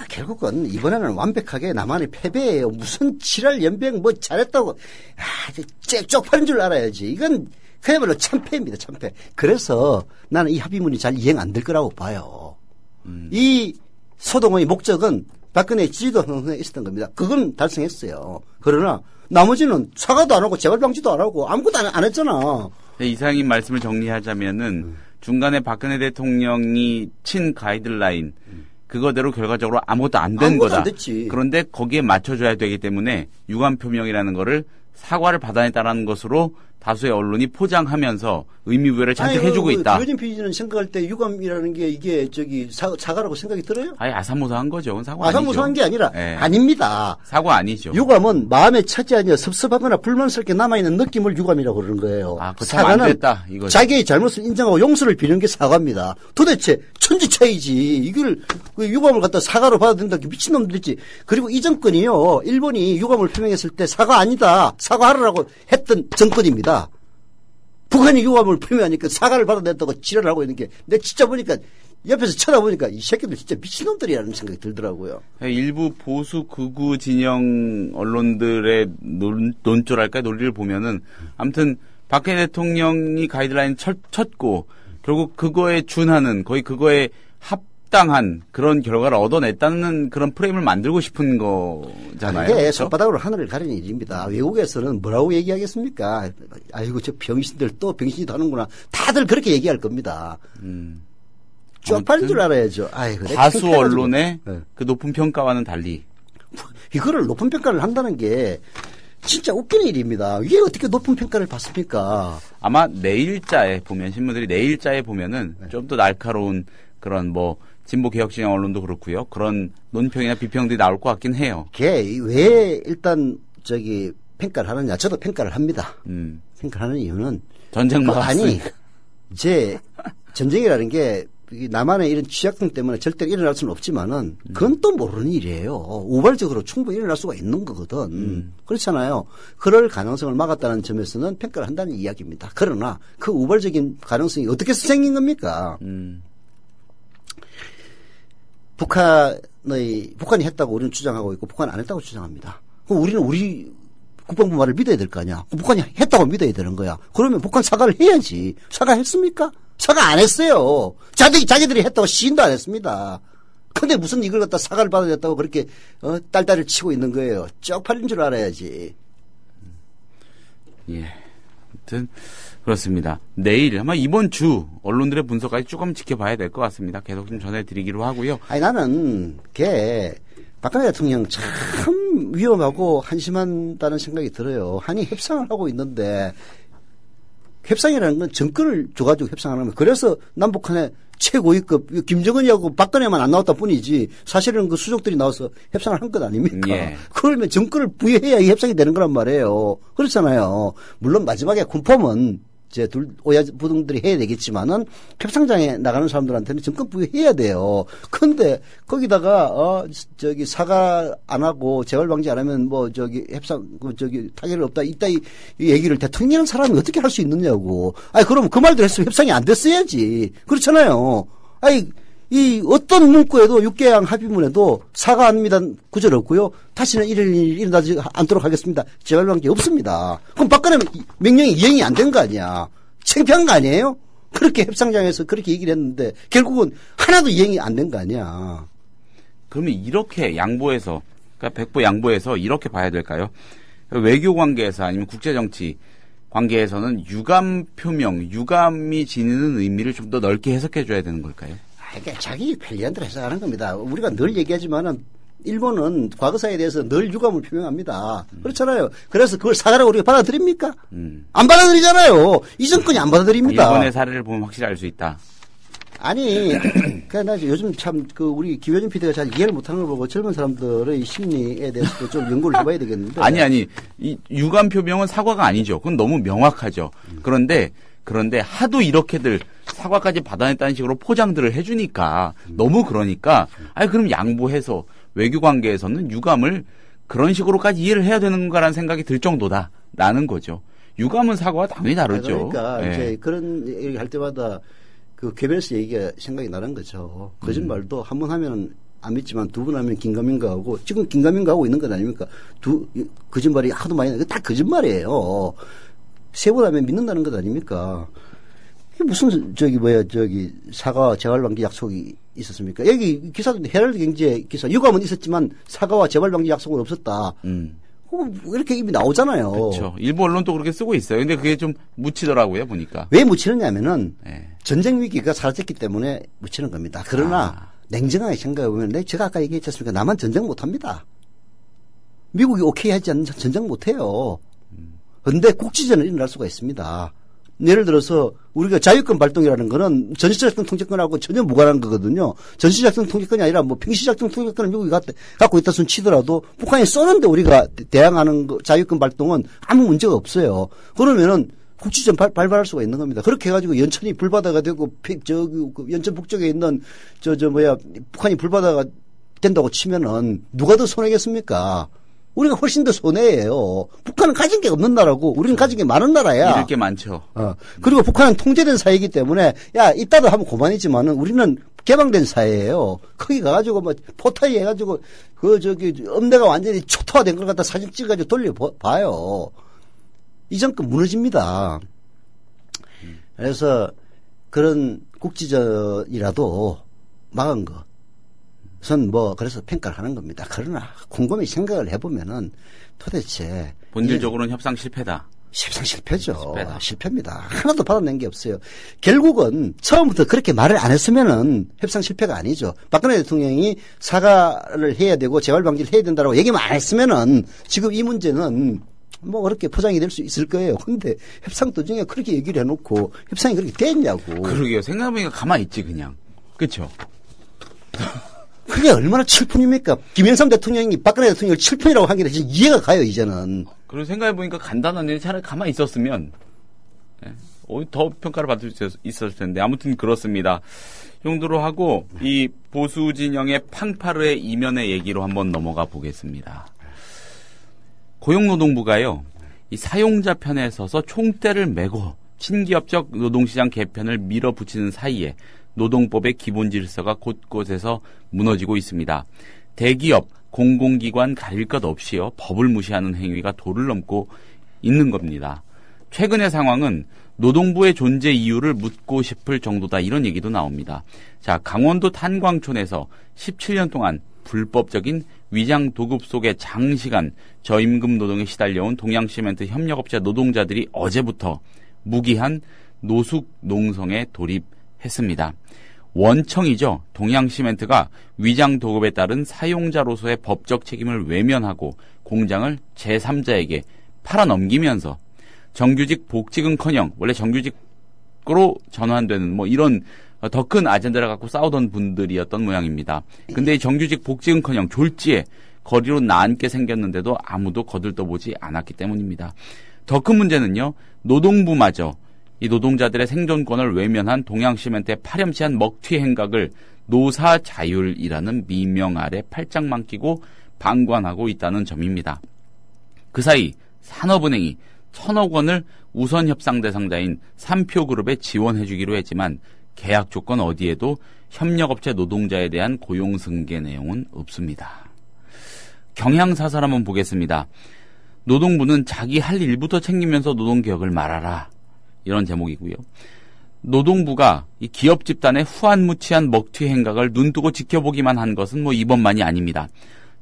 결국은 이번에는 완벽하게 남한의 패배예요. 무슨 지랄 연병 뭐 잘했다고 쪽팔린 줄 알아야지. 이건 그야말로 참패입니다. 참패. 그래서 나는 이 합의문이 잘 이행 안 될 거라고 봐요. 이 소동의 목적은 박근혜 지지도 형성에 있었던 겁니다. 그건 달성했어요. 그러나 나머지는 사과도 안 하고 재발방지도 안 하고 아무것도 안 했잖아. 네, 이사장님 말씀을 정리하자면은 중간에 박근혜 대통령이 친 가이드라인 그거대로 결과적으로 아무것도 안 된 아무것도 거다. 안 됐지. 그런데 거기에 맞춰줘야 되기 때문에 유감 표명이라는 거를 사과를 받아냈다라는 것으로 다수의 언론이 포장하면서 의미부여를 잔뜩 해주고 있다. 김효진 PD는 생각할 때 유감이라는 게 이게 사과라고 생각이 들어요? 아예 아사모사한 거죠. 그건 사과 아사모사한 게 아니라 예. 아닙니다. 사과 아니죠. 유감은 마음에 차지 아니라 섭섭하거나 불만스럽게 남아있는 느낌을 유감이라고 그러는 거예요. 아, 그 참 안 됐다 이거. 자기의 잘못을 인정하고 용서를 비는 게 사과입니다. 도대체 천지차이지. 이걸 유감을 갖다 사과로 받아들인다. 미친놈들이지. 그리고 이 정권이요. 일본이 유감을 표명했을 때 사과 아니다. 사과하라고 했던 정권입니다. 북한이 유감을 표명하니까 사과를 받아냈다고 지랄을 하고 있는 게 내 진짜 보니까 옆에서 쳐다보니까 이 새끼들 진짜 미친놈들이라는 생각이 들더라고요. 일부 보수 극우 진영 언론들의 논조랄까 논리를 보면은 아무튼 박근혜 대통령이 가이드라인 쳤고 결국 그거에 준하는 거의 그거에 합당한 그런 결과를 얻어냈다는 그런 프레임을 만들고 싶은 거잖아요. 이게 그렇죠? 손바닥으로 하늘을 가리는 일입니다. 외국에서는 뭐라고 얘기하겠습니까? 아이고 저 병신들 또 병신이도 하는구나. 다들 그렇게 얘기할 겁니다. 쪽팔린 줄 알아야죠. 아이고, 다수 언론의 네. 그 높은 평가와는 달리 이거를 높은 평가를 한다는 게 진짜 웃기는 일입니다. 이게 어떻게 높은 평가를 받습니까? 아마 내일자에 보면 신문들이 내일자에 보면은 좀 더 날카로운 그런 뭐 진보 개혁 진영 언론도 그렇고요. 그런 논평이나 비평들이 나올 것 같긴 해요. 걔 왜 일단 평가를 하느냐? 저도 평가를 합니다. 평가하는 이유는 전쟁 아니 막았으니까. 이제 전쟁이라는 게 남한의 이런 취약성 때문에 절대로 일어날 수는 없지만은 그건 또 모르는 일이에요. 우발적으로 충분히 일어날 수가 있는 거거든. 그렇잖아요. 그럴 가능성을 막았다는 점에서는 평가를 한다는 이야기입니다. 그러나 그 우발적인 가능성이 어떻게 해서 생긴 겁니까? 북한이 했다고 우리는 주장하고 있고 북한이 안 했다고 주장합니다. 그럼 우리는 우리 국방부 말을 믿어야 될 거 아니야. 북한이 했다고 믿어야 되는 거야. 그러면 북한 사과를 해야지. 사과했습니까? 사과 안 했어요. 자기들이 했다고 시인도 안 했습니다. 근데 무슨 이걸 갖다 사과를 받아냈다고 그렇게 딸딸을 치고 있는 거예요. 쪽팔린 줄 알아야지. 예. 아무튼 그렇습니다. 내일 아마 이번 주 언론들의 분석까지 조금 지켜봐야 될 것 같습니다. 계속 좀 전해드리기로 하고요. 아니 나는 박근혜 대통령 참 위험하고 한심하다는 생각이 들어요. 한이 협상을 하고 있는데 협상이라는 건 정권을 줘가지고 협상하는 거예요. 그래서 남북한의 최고위급 김정은이하고 박근혜만 안 나왔다 뿐이지 사실은 그 수족들이 나와서 협상을 한 것 아닙니까? 예. 그러면 정권을 부여해야 이 협상이 되는 거란 말이에요. 그렇잖아요. 물론 마지막에 군펌은 이제 오야부동들이 해야 되겠지만은 협상장에 나가는 사람들한테는 정권 부여해야 돼요. 그런데 거기다가 사과 안 하고 재발 방지 안 하면 협상 타결이 없다 이따 이 얘기를 대통령이라는 사람이 어떻게 할 수 있느냐고. 아니 그럼 그 말대로 했으면 협상이 안 됐어야지. 그렇잖아요. 아니 이 어떤 문구에도 6개항 합의문에도 사과합니다 구절 없고요. 다시는 이런 일이 일어나지 않도록 하겠습니다. 재발 방지 없습니다. 그럼 박근혜 명령이 이행이 안 된 거 아니야. 창피한 거 아니에요? 그렇게 협상장에서 그렇게 얘기를 했는데 결국은 하나도 이행이 안 된 거 아니야. 그러면 이렇게 양보해서 그러니까 백보 양보해서 이렇게 봐야 될까요? 외교 관계에서 아니면 국제 정치 관계에서는 유감 표명, 유감이 지니는 의미를 좀 더 넓게 해석해 줘야 되는 걸까요? 그러니까 자기 편리한 대로 해석하는 겁니다. 우리가 늘 얘기하지만은 일본은 과거사에 대해서 늘 유감을 표명합니다. 그렇잖아요. 그래서 그걸 사과라고 우리가 받아들입니까? 안 받아들이잖아요. 이 정권이 안 받아들입니다. 일본의 사례를 보면 확실히 알 수 있다. 아니, 나 요즘 참 우리 김효진 PD가 잘 이해를 못하는 걸 보고 젊은 사람들의 심리에 대해서도 좀 연구를 해봐야 되겠는데. 아니, 이 유감 표명은 사과가 아니죠. 그건 너무 명확하죠. 그런데 하도 이렇게들 사과까지 받아냈다는 식으로 포장들을 해주니까 너무 그러니까 그럼 양보해서 외교 관계에서는 유감을 그런 식으로까지 이해를 해야 되는 건가라는 생각이 들 정도다라는 거죠. 유감은 사과와 당연히 다르죠. 그러니까 예. 이제 그런 얘기 할 때마다 그 괴벨스 얘기가 생각이 나는 거죠. 거짓말도 한 번 하면 안 믿지만 두 번 하면 긴가민가 하고 지금 긴가민가 하고 있는 건 아닙니까? 거짓말이 하도 많이 나요. 다 거짓말이에요. 세 번 하면 믿는다는 것 아닙니까? 이게 무슨 사과 재발 방지 약속이 있었습니까? 여기 기사도 헤럴드 경제 기사 유감은 있었지만 사과와 재발 방지 약속은 없었다. 이렇게 이미 나오잖아요. 그렇죠. 일부 언론도 그렇게 쓰고 있어요. 근데 그게 좀 묻히더라고요, 보니까. 왜 묻히느냐면은 네. 전쟁 위기가 사라졌기 때문에 묻히는 겁니다. 그러나 냉정하게 생각해 보면 제가 아까 얘기했지 않습니까? 남한 전쟁 못 합니다. 미국이 오케이 하지 않는 전쟁 못 해요. 그런데 국지전은 일어날 수가 있습니다. 예를 들어서 우리가 자유권 발동이라는 거는 전시작전 통제권하고 전혀 무관한 거거든요. 전시작전 통제권이 아니라 뭐 평시작전 통제권을 미국이 갖고 있다 손 치더라도 북한이 쏘는데 우리가 대항하는 자유권 발동은 아무 문제가 없어요. 그러면은 국지전 발발할 수가 있는 겁니다. 그렇게 해가지고 연천이 불바다가 되고 연천 북쪽에 있는 북한이 불바다가 된다고 치면은 누가 더 손해겠습니까? 우리가 훨씬 더 손해예요. 북한은 가진 게 없는 나라고 우리는 가진 게 많은 나라야. 잃을 게 많죠. 그리고 북한은 통제된 사회이기 때문에 이따도 하면 그만이지만은 우리는 개방된 사회예요. 거기 가가지고 포탈이 해가지고 엄대가 완전히 초토화된 걸 갖다 사진 찍어가지고 돌려봐요. 이전껏 무너집니다. 그래서 그런 국지전이라도 막은 거. 그래서 평가를 하는 겁니다. 그러나 곰곰이 생각을 해보면은 도대체. 본질적으로는 협상 실패다. 협상 실패죠. 실패입니다. 하나도 받아낸 게 없어요. 결국은 처음부터 그렇게 말을 안 했으면은 협상 실패가 아니죠. 박근혜 대통령이 사과를 해야 되고 재발 방지를 해야 된다라고 얘기만 안 했으면은 지금 이 문제는 그렇게 포장이 될 수 있을 거예요. 근데 협상 도중에 그렇게 얘기를 해놓고 협상이 그렇게 됐냐고. 그러게요. 생각해보니까 가만히 있지 그냥. 그렇죠. 그게 얼마나 칠푼입니까? 김영삼 대통령이 박근혜 대통령을 칠푼이라고 하긴 해서 이해가 가요, 이제는. 그리고 생각해보니까 간단한 일이 차라리 가만히 있었으면 더 평가를 받을 수 있었을 텐데. 아무튼 그렇습니다. 정도로 하고 이 보수 진영의 팡파르의 이면의 얘기로 한번 넘어가 보겠습니다. 고용노동부가요. 이 사용자 편에 서서 총대를 메고 친기업적 노동시장 개편을 밀어붙이는 사이에 노동법의 기본 질서가 곳곳에서 무너지고 있습니다. 대기업, 공공기관 가릴 것 없이요. 법을 무시하는 행위가 도를 넘고 있는 겁니다. 최근의 상황은 노동부의 존재 이유를 묻고 싶을 정도다 이런 얘기도 나옵니다. 자, 강원도 탄광촌에서 17년 동안 불법적인 위장 도급 속에 장시간 저임금 노동에 시달려온 동양시멘트 협력업체 노동자들이 어제부터 무기한 노숙 농성에 돌입했습니다. 원청이죠. 동양시멘트가 위장 도급에 따른 사용자로서의 법적 책임을 외면하고 공장을 제3자에게 팔아넘기면서 정규직 복직은커녕 원래 정규직으로 전환되는 이런 더 큰 아젠다를 갖고 싸우던 분들이었던 모양입니다. 근데 이 정규직 복직은커녕 졸지에 거리로 나앉게 생겼는데도 아무도 거들떠보지 않았기 때문입니다. 더 큰 문제는요. 노동부마저 이 노동자들의 생존권을 외면한 동양시멘트의 파렴치한 먹튀 행각을 노사자율이라는 미명 아래 팔짱만 끼고 방관하고 있다는 점입니다. 그 사이 산업은행이 1,000억 원을 우선 협상 대상자인 삼표그룹에 지원해 주기로 했지만 계약 조건 어디에도 협력업체 노동자에 대한 고용 승계 내용은 없습니다. 경향사설 한번 보겠습니다. 노동부는 자기 할 일부터 챙기면서 노동개혁을 말하라. 이런 제목이고요. 노동부가 이 기업 집단의 후안무치한 먹튀 행각을 눈뜨고 지켜보기만 한 것은 이번만이 아닙니다.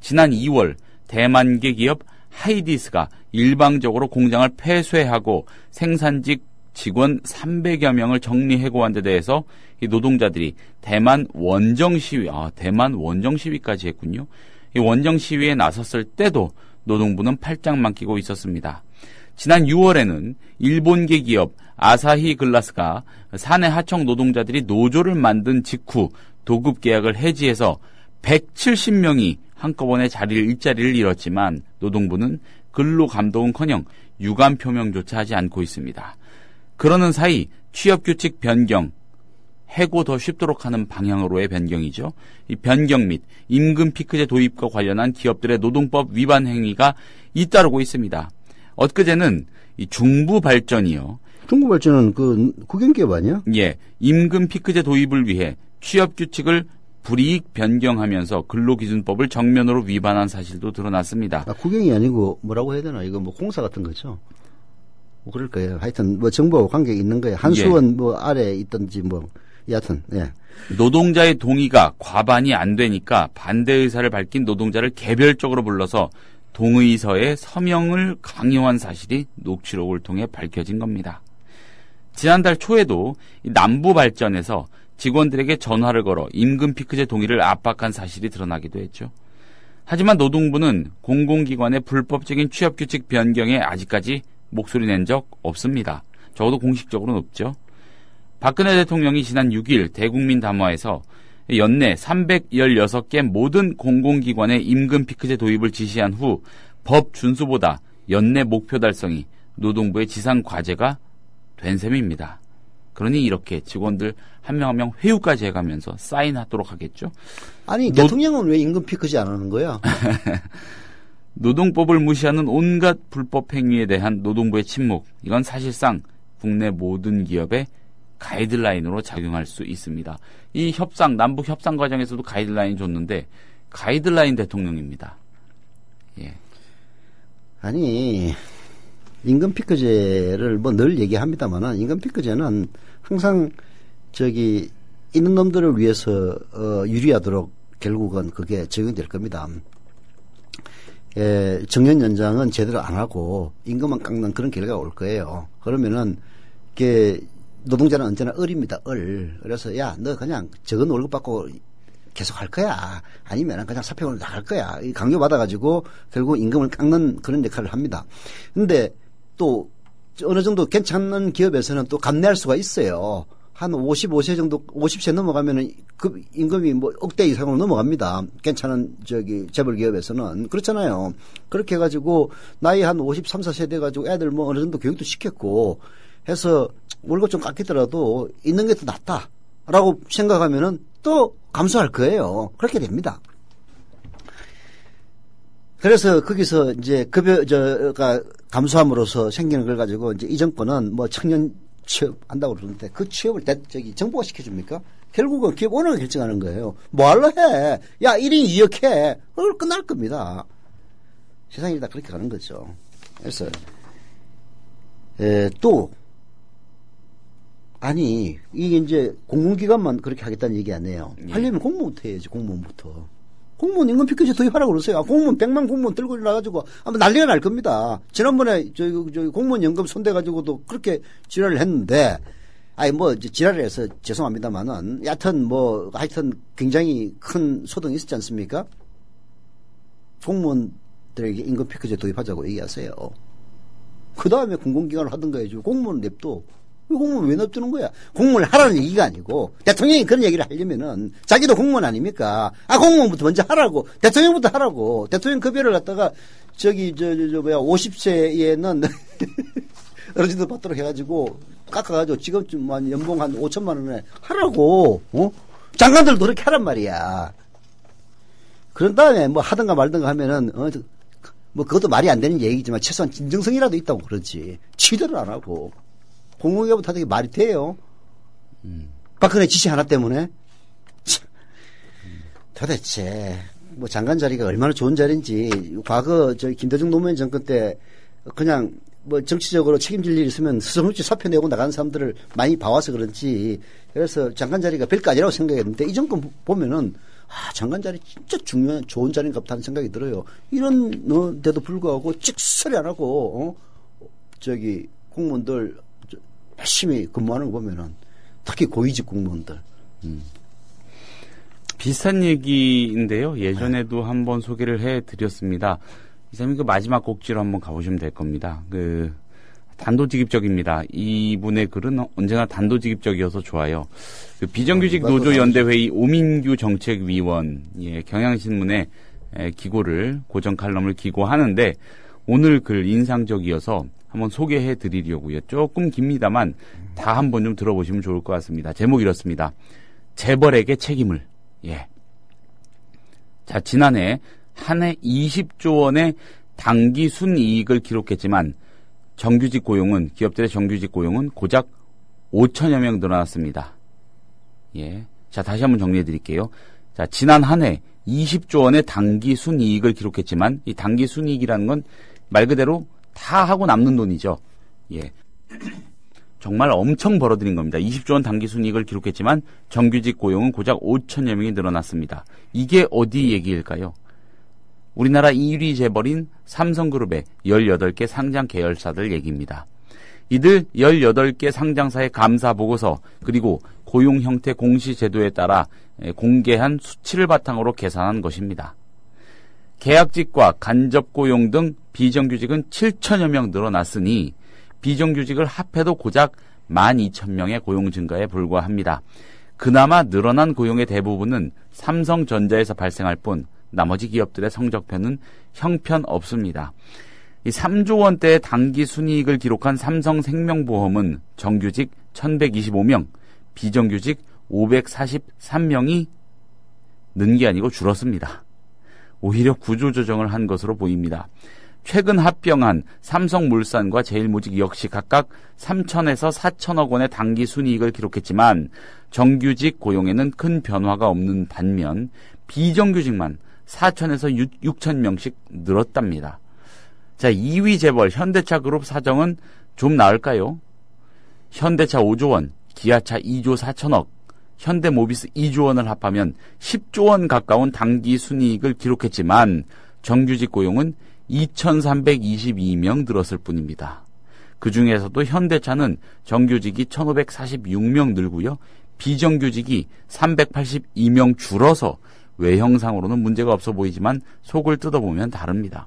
지난 2월 대만계 기업 하이디스가 일방적으로 공장을 폐쇄하고 생산직 직원 300여 명을 정리해고한 데 대해서 이 노동자들이 대만 원정 시위까지 했군요. 이 원정 시위에 나섰을 때도 노동부는 팔짱만 끼고 있었습니다. 지난 6월에는 일본계 기업 아사히 글라스가 사내 하청 노동자들이 노조를 만든 직후 도급 계약을 해지해서 170명이 한꺼번에 일자리를 잃었지만 노동부는 근로 감독은커녕 유감 표명조차 하지 않고 있습니다. 그러는 사이 취업규칙 변경, 해고 더 쉽도록 하는 방향으로의 변경이죠. 이 변경 및 임금 피크제 도입과 관련한 기업들의 노동법 위반 행위가 잇따르고 있습니다. 엊그제는 이 중부발전이요. 중부발전은 그 국영기업 아니야? 예, 임금 피크제 도입을 위해 취업 규칙을 불이익 변경하면서 근로기준법을 정면으로 위반한 사실도 드러났습니다. 아, 국영이 아니고 뭐라고 해야 되나? 이거 뭐 공사 같은 거죠? 뭐 그럴 거예요. 하여튼 뭐 정부하고 관계가 있는 거예요. 한수원 뭐 아래에 있든지 뭐 여하튼 예. 노동자의 동의가 과반이 안 되니까 반대 의사를 밝힌 노동자를 개별적으로 불러서 동의서에 서명을 강요한 사실이 녹취록을 통해 밝혀진 겁니다. 지난달 초에도 남부발전에서 직원들에게 전화를 걸어 임금 피크제 동의를 압박한 사실이 드러나기도 했죠. 하지만 노동부는 공공기관의 불법적인 취업규칙 변경에 아직까지 목소리 낸 적 없습니다. 적어도 공식적으로는 없죠. 박근혜 대통령이 지난 6일 대국민 담화에서 연내 316개 모든 공공기관의 임금 피크제 도입을 지시한 후 법 준수보다 연내 목표 달성이 노동부의 지상 과제가 된 셈입니다. 그러니 이렇게 직원들 한 명 한 명 회유까지 해가면서 사인하도록 하겠죠. 아니 대통령은 왜 임금 피크제 안 하는 거야? 노동법을 무시하는 온갖 불법 행위에 대한 노동부의 침묵, 이건 사실상 국내 모든 기업의 가이드라인으로 작용할 수 있습니다. 이 협상, 남북 협상 과정에서도 가이드라인 줬는데 가이드라인 대통령입니다. 예. 아니 임금 피크제를 뭐 늘 얘기합니다만은 임금 피크제는 항상 저기 있는 놈들을 위해서 유리하도록 결국은 그게 적용될 겁니다. 예, 정년 연장은 제대로 안 하고 임금만 깎는 그런 결과가 올 거예요. 그러면은 이게 노동자는 언제나 을입니다. 그래서 야, 너 그냥 적은 월급 받고 계속 할 거야. 아니면 그냥 사표로 나갈 거야. 강요 받아가지고 결국 임금을 깎는 그런 역할을 합니다. 근데 또 어느 정도 괜찮은 기업에서는 또 감내할 수가 있어요. 한 55세 정도, 50세 넘어가면은 그 임금이 뭐 억대 이상으로 넘어갑니다. 괜찮은 재벌 기업에서는. 그렇잖아요. 그렇게 해가지고 나이 한 53, 4세 돼가지고 애들 뭐 어느 정도 교육도 시켰고 해서 월급 좀 깎이더라도 있는 게 더 낫다라고 생각하면은 또 감수할 거예요. 그렇게 됩니다. 그래서 거기서 이제 급여가 감수함으로써 생기는 걸 가지고 이제 이 정권은 뭐 청년 취업한다고 그러는데 그 취업을 정부가 시켜줍니까? 결국은 기업 오너가 결정하는 거예요. 뭐 할러 해? 야, 1인 2역 해. 그걸 끝날 겁니다. 세상이 다 그렇게 가는 거죠. 그래서 또 아니 이게 이제 공공기관만 그렇게 하겠다는 얘기 아니에요. 하려면 공무원부터 해야지. 공무원부터. 공무원 임금 피크제 도입하라고 그러세요. 공무원 100만 공무원 들고 일어나가지고 아마 난리가 날 겁니다. 지난번에 저희 공무원 연금 손대가지고도 그렇게 지랄을 했는데, 아니 뭐 지랄을 해서 죄송합니다만은 하여튼 굉장히 큰 소동이 있었지 않습니까? 공무원들에게 임금 피크제 도입하자고 얘기하세요. 그 다음에 공공기관을 하든가 해주고 공무원 냅둬. 공무원 왜 냅두는 거야? 공무원을 하라는 얘기가 아니고 대통령이 그런 얘기를 하려면은 자기도 공무원 아닙니까? 공무원부터 먼저 하라고. 대통령부터 하라고. 대통령 급여를 갖다가 50세에는 어느 정도 받도록 해가지고 깎아가지고 지금쯤 연봉 한 5천만 원에 하라고. 장관들도 그렇게 하란 말이야. 그런 다음에 뭐 하든가 말든가 하면은 뭐 그것도 말이 안 되는 얘기지만 최소한 진정성이라도 있다고 그러지. 취대를 안 하고. 공공기업부터 하는 게 말이 돼요? 박근혜 지시 하나 때문에? 도대체, 뭐 장관 자리가 얼마나 좋은 자리인지, 과거 김대중 노무현 정권 때 그냥 뭐 정치적으로 책임질 일이 있으면 스스럼없이 사표 내고 나가는 사람들을 많이 봐와서 그런지, 그래서 장관 자리가 별거 아니라고 생각했는데, 이 정권 보면은, 장관 자리 진짜 중요한, 좋은 자리인가 보다 하는 생각이 들어요. 이런 데도 불구하고 찍소리 안 하고, 공무원들, 열심히 근무하는 거 보면은 특히 고위직 공무원들. 비슷한 얘기인데요. 예전에도 한번 소개를 해드렸습니다. 이사님 그 마지막 곡지로 한번 가보시면 될 겁니다. 단도직입적입니다. 이분의 글은 언제나 단도직입적이어서 좋아요. 비정규직 노조연대회의 오민규 정책위원, 경향신문에 기고를 고정 칼럼을 기고하는데 오늘 글 인상적이어서 한번 소개해 드리려고요. 조금 깁니다만 다 한번 좀 들어보시면 좋을 것 같습니다. 제목 이렇습니다. 재벌에게 책임을. 예. 자, 지난해 한 해 20조 원의 당기 순이익을 기록했지만 정규직 고용은, 기업들의 정규직 고용은 고작 5천여 명 늘어났습니다. 예. 자, 다시 한번 정리해 드릴게요. 자, 지난 한 해 20조 원의 당기 순이익을 기록했지만 이 당기 순이익이라는 건 말 그대로 다 하고 남는 돈이죠. 예. 정말 엄청 벌어들인 겁니다. 20조 원 당기 순이익을 기록했지만 정규직 고용은 고작 5천여 명이 늘어났습니다. 이게 어디 얘기일까요? 우리나라 1위 재벌인 삼성그룹의 18개 상장 계열사들 얘기입니다. 이들 18개 상장사의 감사 보고서 그리고 고용 형태 공시 제도에 따라 공개한 수치를 바탕으로 계산한 것입니다. 계약직과 간접 고용 등 비정규직은 7천여 명 늘어났으니 비정규직을 합해도 고작 12,000명의 고용 증가에 불과합니다. 그나마 늘어난 고용의 대부분은 삼성전자에서 발생할 뿐 나머지 기업들의 성적표는 형편없습니다. 이 3조 원대의 당기 순이익을 기록한 삼성생명보험은 정규직 1,125명, 비정규직 543명이 는 게 아니고 줄었습니다. 오히려 구조조정을 한 것으로 보입니다. 최근 합병한 삼성물산과 제일모직 역시 각각 3천에서 4천억 원의 당기 순이익을 기록했지만 정규직 고용에는 큰 변화가 없는 반면 비정규직만 4천에서 6천 명씩 늘었답니다. 자, 2위 재벌 현대차 그룹 사정은 좀 나을까요? 현대차 5조 원, 기아차 2조 4천억, 현대모비스 2조 원을 합하면 10조 원 가까운 당기 순이익을 기록했지만 정규직 고용은 2,322명 늘었을 뿐입니다. 그 중에서도 현대차는 정규직이 1,546명 늘고요. 비정규직이 382명 줄어서 외형상으로는 문제가 없어 보이지만 속을 뜯어보면 다릅니다.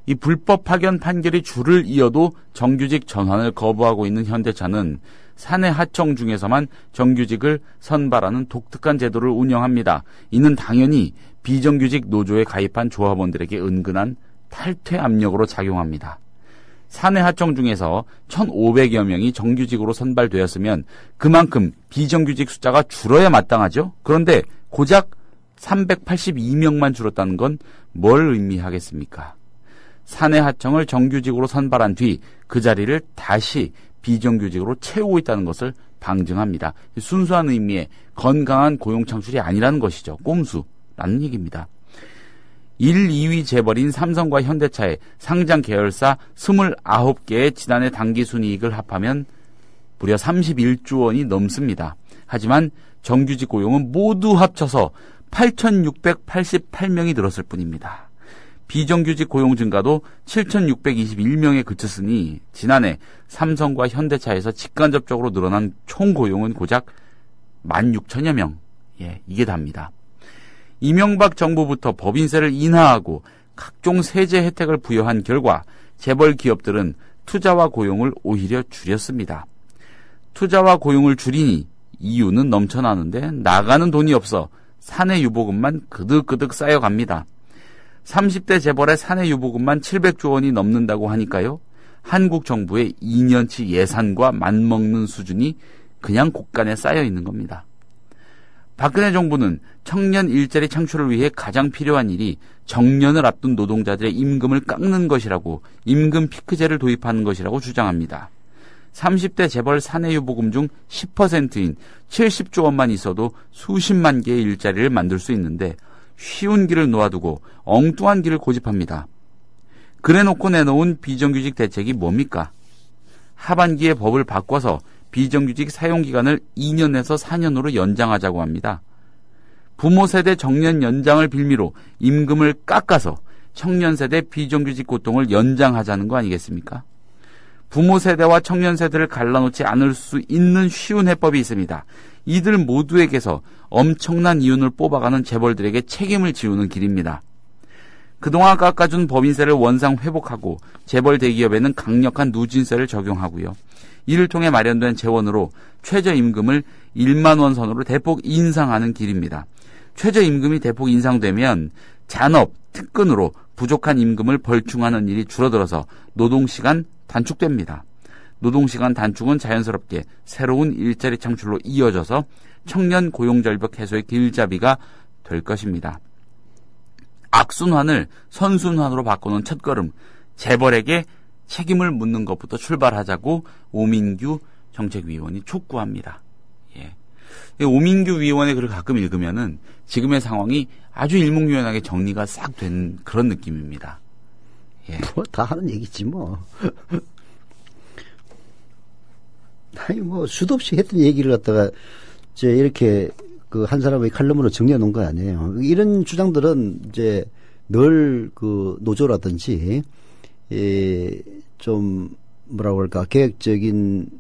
이 불법 파견 판결이 줄을 이어도 정규직 전환을 거부하고 있는 현대차는 사내 하청 중에서만 정규직을 선발하는 독특한 제도를 운영합니다. 이는 당연히 비정규직 노조에 가입한 조합원들에게 은근한 탈퇴 압력으로 작용합니다. 사내 하청 중에서 1,500여 명이 정규직으로 선발되었으면 그만큼 비정규직 숫자가 줄어야 마땅하죠. 그런데 고작 382명만 줄었다는 건 뭘 의미하겠습니까? 사내 하청을 정규직으로 선발한 뒤 그 자리를 다시 비정규직으로 채우고 있다는 것을 방증합니다. 순수한 의미의 건강한 고용 창출이 아니라는 것이죠. 꼼수라는 얘기입니다. 1, 2위 재벌인 삼성과 현대차의 상장 계열사 29개의 지난해 당기 순이익을 합하면 무려 31조 원이 넘습니다. 하지만 정규직 고용은 모두 합쳐서 8,688명이 늘었을 뿐입니다. 비정규직 고용 증가도 7,621명에 그쳤으니 지난해 삼성과 현대차에서 직간접적으로 늘어난 총 고용은 고작 16,000여 명. 예, 이게 답니다. 이명박 정부부터 법인세를 인하하고 각종 세제 혜택을 부여한 결과 재벌 기업들은 투자와 고용을 오히려 줄였습니다. 투자와 고용을 줄이니 이유는 넘쳐나는데 나가는 돈이 없어 사내 유보금만 그득그득 쌓여갑니다. 30대 재벌의 사내 유보금만 700조 원이 넘는다고 하니까요. 한국 정부의 2년치 예산과 맞먹는 수준이 그냥 곳간에 쌓여 있는 겁니다. 박근혜 정부는 청년 일자리 창출을 위해 가장 필요한 일이 정년을 앞둔 노동자들의 임금을 깎는 것이라고 임금 피크제를 도입하는 것이라고 주장합니다. 30대 재벌 사내 유보금 중 10%인 70조 원만 있어도 수십만 개의 일자리를 만들 수 있는데 쉬운 길을 놓아두고 엉뚱한 길을 고집합니다. 그래놓고 내놓은 비정규직 대책이 뭡니까? 하반기에 법을 바꿔서 비정규직 사용기간을 2년에서 4년으로 연장하자고 합니다. 부모 세대 정년 연장을 빌미로 임금을 깎아서 청년 세대 비정규직 고통을 연장하자는 거 아니겠습니까? 부모 세대와 청년 세대를 갈라놓지 않을 수 있는 쉬운 해법이 있습니다. 이들 모두에게서 엄청난 이윤을 뽑아가는 재벌들에게 책임을 지우는 길입니다. 그동안 깎아준 법인세를 원상 회복하고 재벌 대기업에는 강력한 누진세를 적용하고요. 이를 통해 마련된 재원으로 최저임금을 1만 원 선으로 대폭 인상하는 길입니다. 최저임금이 대폭 인상되면 잔업, 특근으로 부족한 임금을 벌충하는 일이 줄어들어서 노동시간 단축됩니다. 노동시간 단축은 자연스럽게 새로운 일자리 창출로 이어져서 청년 고용절벽 해소의 길잡이가 될 것입니다. 악순환을 선순환으로 바꾸는 첫걸음, 재벌에게 책임을 묻는 것부터 출발하자고 오민규 정책위원이 촉구합니다. 예. 오민규 위원의 글을 가끔 읽으면은 지금의 상황이 아주 일목요연하게 정리가 싹 된 그런 느낌입니다. 예. 뭐 다 하는 얘기지 뭐. 아니 뭐 수도 없이 했던 얘기를 갖다가 이제 이렇게 그 한 사람의 칼럼으로 정리해 놓은 거 아니에요. 이런 주장들은 이제 늘 그 노조라든지 좀 뭐라고 할까 계획적인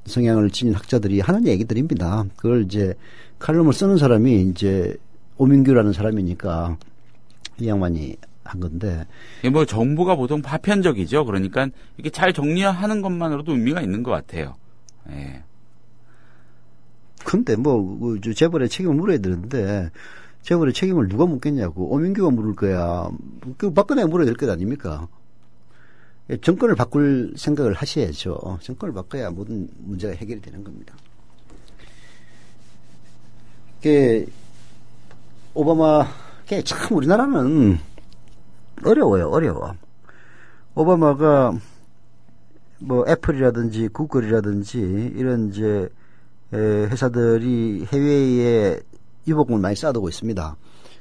성향을 지닌 학자들이 하는 얘기들입니다. 그걸 이제 칼럼을 쓰는 사람이 이제 오민규라는 사람이니까 이 양반이 한 건데. 뭐 정부가 보통 파편적이죠. 그러니까 이렇게 잘 정리하는 것만으로도 의미가 있는 것 같아요. 예. 근데 뭐 재벌의 책임을 물어야 되는데 재벌의 책임을 누가 묻겠냐고. 오민규가 물을 거야. 그 박근혜가 물어야 될 것 아닙니까? 정권을 바꿀 생각을 하셔야죠. 정권을 바꿔야 모든 문제가 해결이 되는 겁니다. 오바마, 참 우리나라는 어려워. 오바마가 뭐 애플이라든지 구글이라든지 이런 이제 회사들이 해외에 유보금을 많이 쌓아두고 있습니다.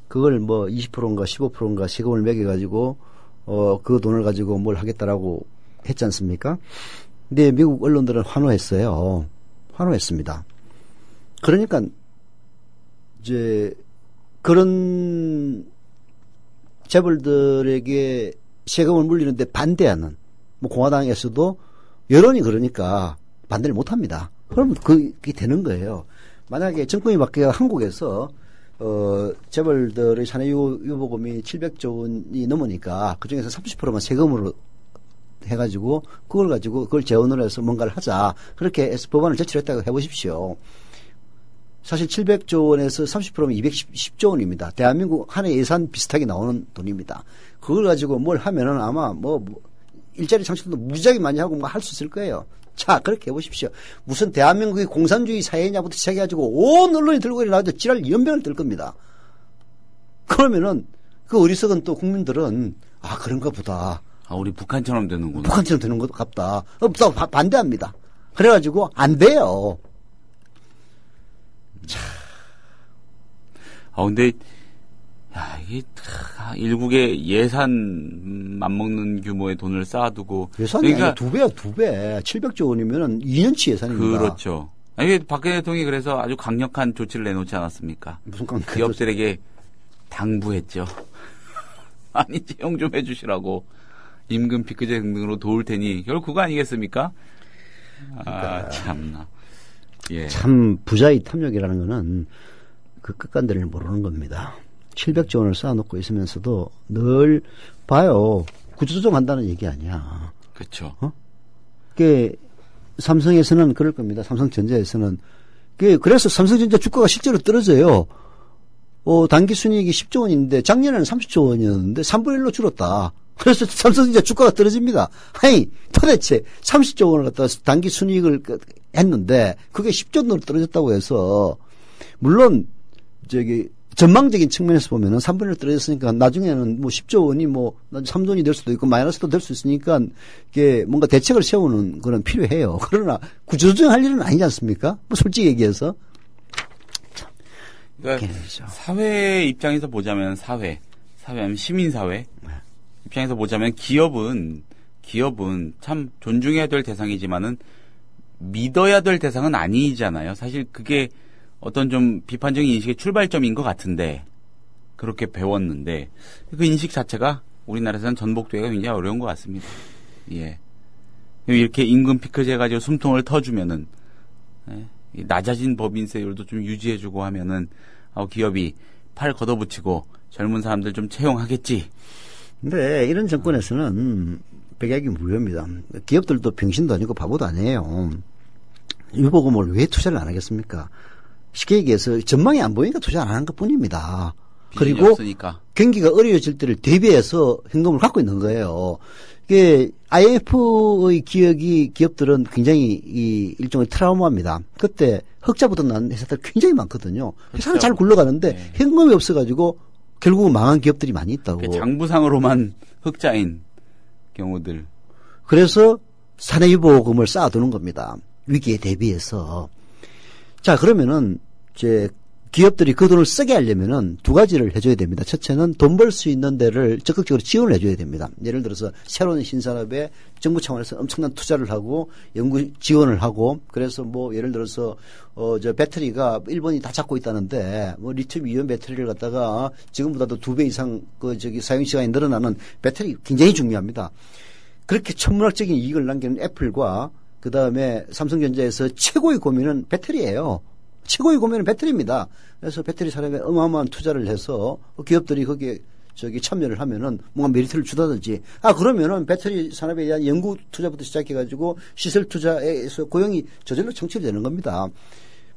그걸 뭐 20%인가 15%인가 세금을 매겨가지고 그 돈을 가지고 뭘 하겠다라고 했지 않습니까? 근데 미국 언론들은 환호했어요. 환호했습니다. 그러니까 이제 그런 재벌들에게 세금을 물리는데 반대하는 뭐 공화당에서도 여론이 그러니까 반대를 못합니다. 그러면 그게 되는 거예요. 만약에 정권이 바뀌어 한국에서 재벌들의 사내유보금이 700조 원이 넘으니까 그중에서 30%만 세금으로 해가지고 그걸 재원으로 해서 뭔가를 하자. 그렇게 해서 법안을 제출했다고 해보십시오. 사실 700조 원에서 30%면 210조 원입니다. 대한민국 한 해 예산 비슷하게 나오는 돈입니다. 그걸 가지고 뭘 하면은 아마 뭐 일자리 창출도 무지하게 많이 하고 뭐 할 수 있을 거예요. 자, 그렇게 해보십시오. 무슨 대한민국이 공산주의 사회냐부터 시작해가지고 온 언론이 들고 일어나도 지랄 연병을 들 겁니다. 그러면은 그 어리석은 또 국민들은 그런가 보다. 우리 북한처럼 되는구나. 북한처럼 되는 것 같다. 또 반대합니다. 그래가지고 안 돼요. 자. 근데 이게 일국의 예산 맞먹는 규모의 돈을 쌓아두고 예산이 그러니까 2배야. 700조 원이면 2년치 예산입니다. 그렇죠. 이게 박근혜 대통령이 그래서 아주 강력한 조치를 내놓지 않았습니까? 무슨 강력한 기업들에게 당부했죠. 아니 채용 좀 해주시라고 임금 피크제 등등으로 도울 테니 결국 그거 아니겠습니까? 참나. 예. 참 부자의 탐욕이라는 거는 그 끝간들을 모르는 겁니다. 700조 원을 쌓아놓고 있으면서도 늘 봐요. 구조조정한다는 얘기 아니야. 그렇죠. 삼성에서는 그럴 겁니다. 삼성전자에서는. 그래서 삼성전자 주가가 실제로 떨어져요. 단기 순이익이 10조 원인데 작년에는 30조 원이었는데 3분의 1로 줄었다. 그래서 삼성전자 주가가 떨어집니다. 아니 도대체 30조 원을 갖다가 단기 순이익을 했는데 그게 10조 원으로 떨어졌다고 해서 물론 전망적인 측면에서 보면은 3분의 1 떨어졌으니까 나중에는 뭐 10조 원이 뭐 3돈이 될 수도 있고 마이너스도 될 수 있으니까 이게 뭔가 대책을 세우는 그런 필요해요. 그러나 구조조정할 일은 아니지 않습니까? 뭐 솔직히 얘기해서. 그러니까 사회 입장에서 보자면 사회하면 시민사회 입장에서 보자면 기업은 참 존중해야 될 대상이지만은 믿어야 될 대상은 아니잖아요. 사실 그게 어떤 좀 비판적인 인식의 출발점인 것 같은데 그렇게 배웠는데 그 인식 자체가 우리나라에서는 전복되기가 굉장히 어려운 것 같습니다. 예. 이렇게 임금 피크제 가지고 숨통을 터주면은 낮아진 법인세율도 좀 유지해주고 하면은 기업이 팔 걷어붙이고 젊은 사람들 좀 채용하겠지. 근데 이런 정권에서는 백약이 무효입니다. 기업들도 병신도 아니고 바보도 아니에요. 유보금을 왜 투자를 안 하겠습니까? 쉽게 얘기해서 전망이 안 보이니까 투자 안 하는 것 뿐입니다. 그리고 없으니까. 경기가 어려워질 때를 대비해서 현금을 갖고 있는 거예요. 이게 IMF의 기업들은 굉장히 일종의 트라우마입니다. 그때 흑자부터 난 회사들 굉장히 많거든요. 회사는 잘 굴러가는데 네. 현금이 없어가지고 결국은 망한 기업들이 많이 있다고. 장부상으로만 흑자인 경우들. 그래서 사내유보금을 쌓아두는 겁니다. 위기에 대비해서. 자, 그러면은 이제 기업들이 그 돈을 쓰게 하려면은 두 가지를 해줘야 됩니다. 첫째는 돈 벌 수 있는 데를 적극적으로 지원을 해줘야 됩니다. 예를 들어서 새로운 신산업에 정부 차원에서 엄청난 투자를 하고 연구 지원을 하고 그래서 뭐 예를 들어서 저 배터리가 일본이 다 잡고 있다는데 뭐 리튬 이온 배터리를 갖다가 지금보다도 2배 이상 사용 시간이 늘어나는 배터리 굉장히 중요합니다. 그렇게 천문학적인 이익을 남기는 애플과 그 다음에 삼성전자에서 최고의 고민은 배터리예요. 최고의 고민은 배터리입니다. 그래서 배터리 산업에 어마어마한 투자를 해서 기업들이 거기에 참여를 하면은 뭔가 메리트를 주다든지 그러면은 배터리 산업에 대한 연구 투자부터 시작해가지고 시설 투자에서 고용이 저절로 창출이 되는 겁니다.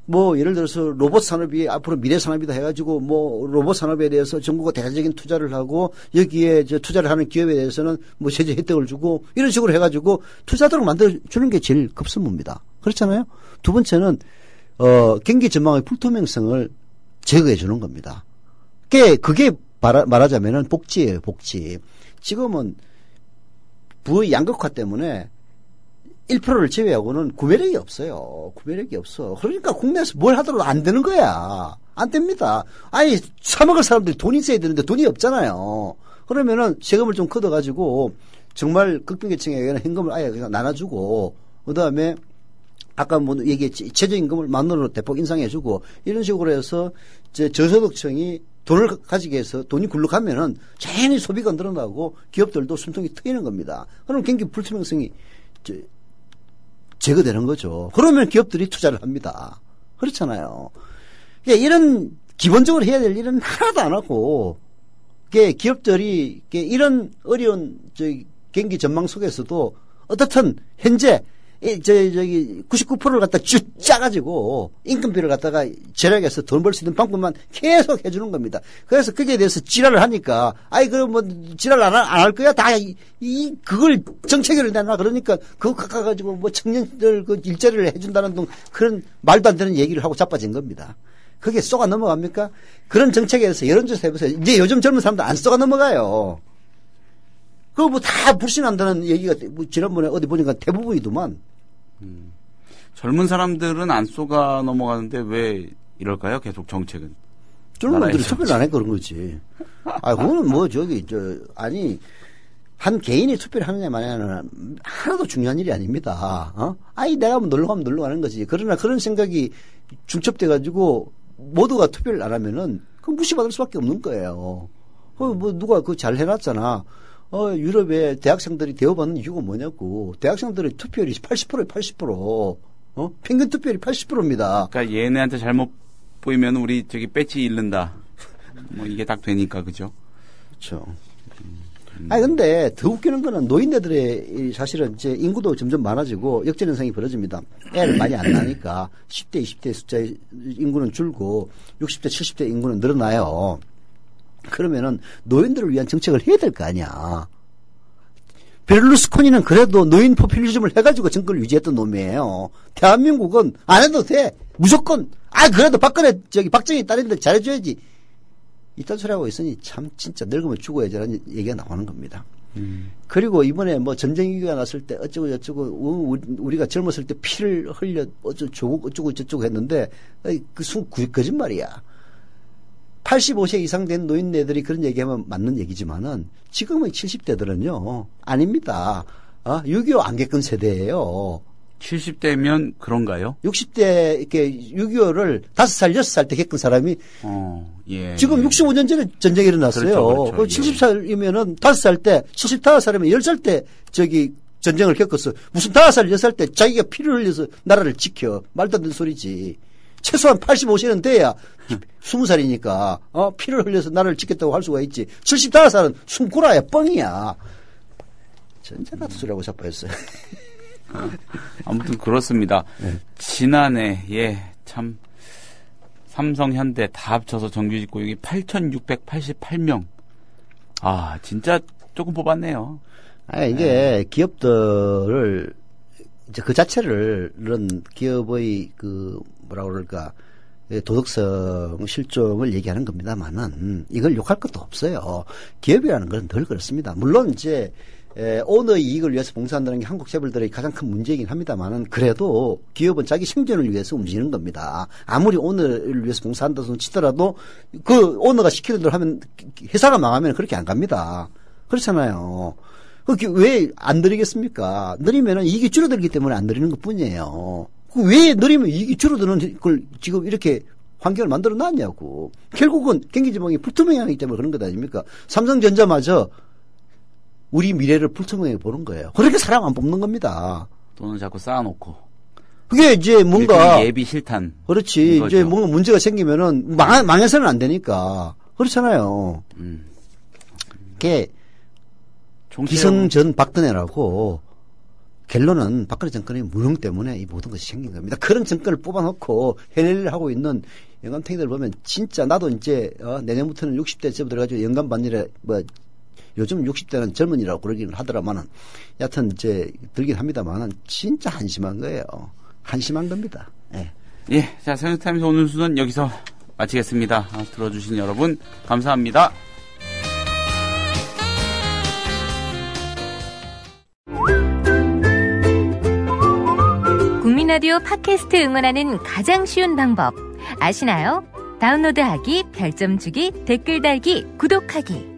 뭐 예를 들어서 로봇 산업이 앞으로 미래 산업이다 해가지고 뭐 로봇 산업에 대해서 정부가 대대적인 투자를 하고 여기에 투자를 하는 기업에 대해서는 뭐 세제 혜택을 주고 이런 식으로 해가지고 투자도록 만들어주는 게 제일 급선무입니다. 그렇잖아요. 두 번째는 경기 전망의 불투명성을 제거해 주는 겁니다. 그게 말하자면은 복지예요, 복지. 지금은 부의 양극화 때문에 1%를 제외하고는 구매력이 없어요. 구매력이 없어. 그러니까 국내에서 뭘 하더라도 안 되는 거야. 안 됩니다. 아니, 사먹을 사람들이 돈이 있어야 되는데 돈이 없잖아요. 그러면은 세금을 좀 걷어가지고 정말 극빈계층에게는 현금을 아예 그냥 나눠주고 그 다음에 아까 뭐 얘기했지 최저임금을 만원으로 대폭 인상해주고 이런 식으로 해서 저소득층이 돈을 가지게 해서 돈이 굴러가면은 자연히 소비가 늘어나고 기업들도 숨통이 트이는 겁니다. 그럼 경기 불투명성이 제거되는 거죠. 그러면 기업들이 투자를 합니다. 그렇잖아요. 이런 기본적으로 해야 될 일은 하나도 안 하고 기업들이 이런 어려운 경기 전망 속에서도 어떻든 현재 99%를 갖다 쭉 짜가지고 인건비를 갖다가 절약해서 돈 벌 수 있는 방법만 계속 해주는 겁니다. 그래서 거기에 대해서 지랄을 하니까, 그럼 뭐 지랄 안 할 거야? 그걸 정책으로 내놔. 그러니까 그거 깎아가지고 뭐 청년들 일자리를 해준다는 등 그런 말도 안 되는 얘기를 하고 자빠진 겁니다. 그게 쏘가 넘어갑니까? 그런 정책에 대해서 여론조사 해보세요. 이제 요즘 젊은 사람들 안 쏘가 넘어가요. 그거 뭐 다 불신한다는 얘기가 뭐 지난번에 어디 보니까 대부분이더만. 젊은 사람들은 안 쏘가 넘어가는데 왜 이럴까요? 계속 정책은. 젊은 놈들이 투표를 안 해 그런 거지. 그거는 뭐 한 개인이 투표를 하느냐 마냐는 하나도 중요한 일이 아닙니다. 내가 뭐 놀러 가면 놀러 가는 거지. 그러나 그런 생각이 중첩돼 가지고 모두가 투표를 안 하면은 그 무시받을 수밖에 없는 거예요. 뭐 누가 그거 잘 해놨잖아. 유럽의 대학생들이 대우받는 이유가 뭐냐고. 대학생들의 투표율이 80%에 80%. 평균 투표율이 80%입니다. 그러니까 얘네한테 잘못 보이면 우리 배지 잃는다. 뭐 이게 딱 되니까, 그죠? 그렇죠. 근데 더 웃기는 거는 노인네들의 사실은 이제 인구도 점점 많아지고 역전 현상이 벌어집니다. 애를 많이 안 나니까 10대, 20대 숫자의 인구는 줄고 60대, 70대 인구는 늘어나요. 그러면은 노인들을 위한 정책을 해야 될 거 아니야. 베를루스코니는 그래도 노인 포퓰리즘을 해가지고 정권을 유지했던 놈이에요. 대한민국은 안 해도 돼. 무조건. 그래도 박정희 딸인데 잘해줘야지. 이딴 소리 하고 있으니 참 진짜 늙으면 죽어야지라는 얘기가 나오는 겁니다. 그리고 이번에 뭐 전쟁 위기가 났을 때 어쩌고 저쩌고 우리가 젊었을 때 피를 흘려 어쩌고 저쩌고 했는데 거짓말이야. 85세 이상 된 노인네들이 그런 얘기하면 맞는 얘기지만은 지금의 70대들은요 아닙니다. 6.25 안개끈 세대예요. 70대면 그런가요? 60대 이렇게 6.25를 5살 6살 때 겪은 사람이 지금 65년 전에 전쟁이 일어났어요. 그렇죠. 70살이면은 5살 때 75살이면 10살 때 전쟁을 겪었어. 무슨 5살 10살 때 자기가 피를 흘려서 나라를 지켜. 말도 안 되는 소리지. 최소한 85세는 돼야 20살이니까 피를 흘려서 나라를 지켰다고 할 수가 있지. 75살은 숨구라야 뻥이야. 전쟁 같은 소리하고 자빠졌어요. 아무튼 그렇습니다. 네. 지난해 참 삼성, 현대 다 합쳐서 정규직 고용이 8,688명. 아, 진짜 조금 뽑았네요. 이게 기업들을 이제 그 자체를 이런 기업의 뭐라 그럴까 도덕성 실종을 얘기하는 겁니다만은 이걸 욕할 것도 없어요. 기업이라는 건 늘 그렇습니다. 물론 이제 오너의 이익을 위해서 봉사한다는 게 한국 재벌들의 가장 큰 문제이긴 합니다만은 그래도 기업은 자기 생존을 위해서 움직이는 겁니다. 아무리 오너를 위해서 봉사한다고 치더라도 그 오너가 시키는 대로 하면 회사가 망하면 그렇게 안 갑니다. 그렇잖아요. 왜 안 느리겠습니까? 느리면은 이익이 줄어들기 때문에 안 느리는 것 뿐이에요. 왜 느리면 이익이 줄어드는 걸 지금 이렇게 환경을 만들어 놨냐고. 결국은 경기지방이 불투명하기 때문에 그런 것 아닙니까? 삼성전자마저 우리 미래를 불투명하게 보는 거예요. 그렇게 사람 안 뽑는 겁니다. 돈을 자꾸 쌓아놓고. 그게 이제 뭔가. 예비 실탄. 그렇지. 이거죠. 이제 뭔가 문제가 생기면은 망해서는 안 되니까. 그렇잖아요. 그게 기성전 박근혜라고 결론은 박근혜 정권의 무능 때문에 이 모든 것이 생긴 겁니다. 그런 정권을 뽑아놓고 해내를 하고 있는 영감탱이들 보면 진짜 나도 이제 내년부터는 60대 쯤 들어가지고 영감 반일에 요즘 60대는 젊은이라고 그러기는 하더라마는 여하튼 이제 들긴 합니다만은 진짜 한심한 거예요. 한심한 겁니다. 예. 자, 서영타임스 오늘 수는 여기서 마치겠습니다. 들어주신 여러분 감사합니다. 국민라디오 팟캐스트 응원하는 가장 쉬운 방법 아시나요? 다운로드하기, 별점 주기, 댓글 달기, 구독하기.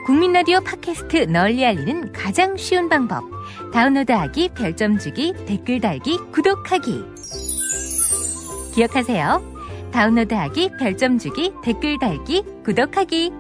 국민라디오 팟캐스트 널리 알리는 가장 쉬운 방법 다운로드하기, 별점 주기, 댓글 달기, 구독하기. 기억하세요. 다운로드하기, 별점 주기, 댓글 달기, 구독하기.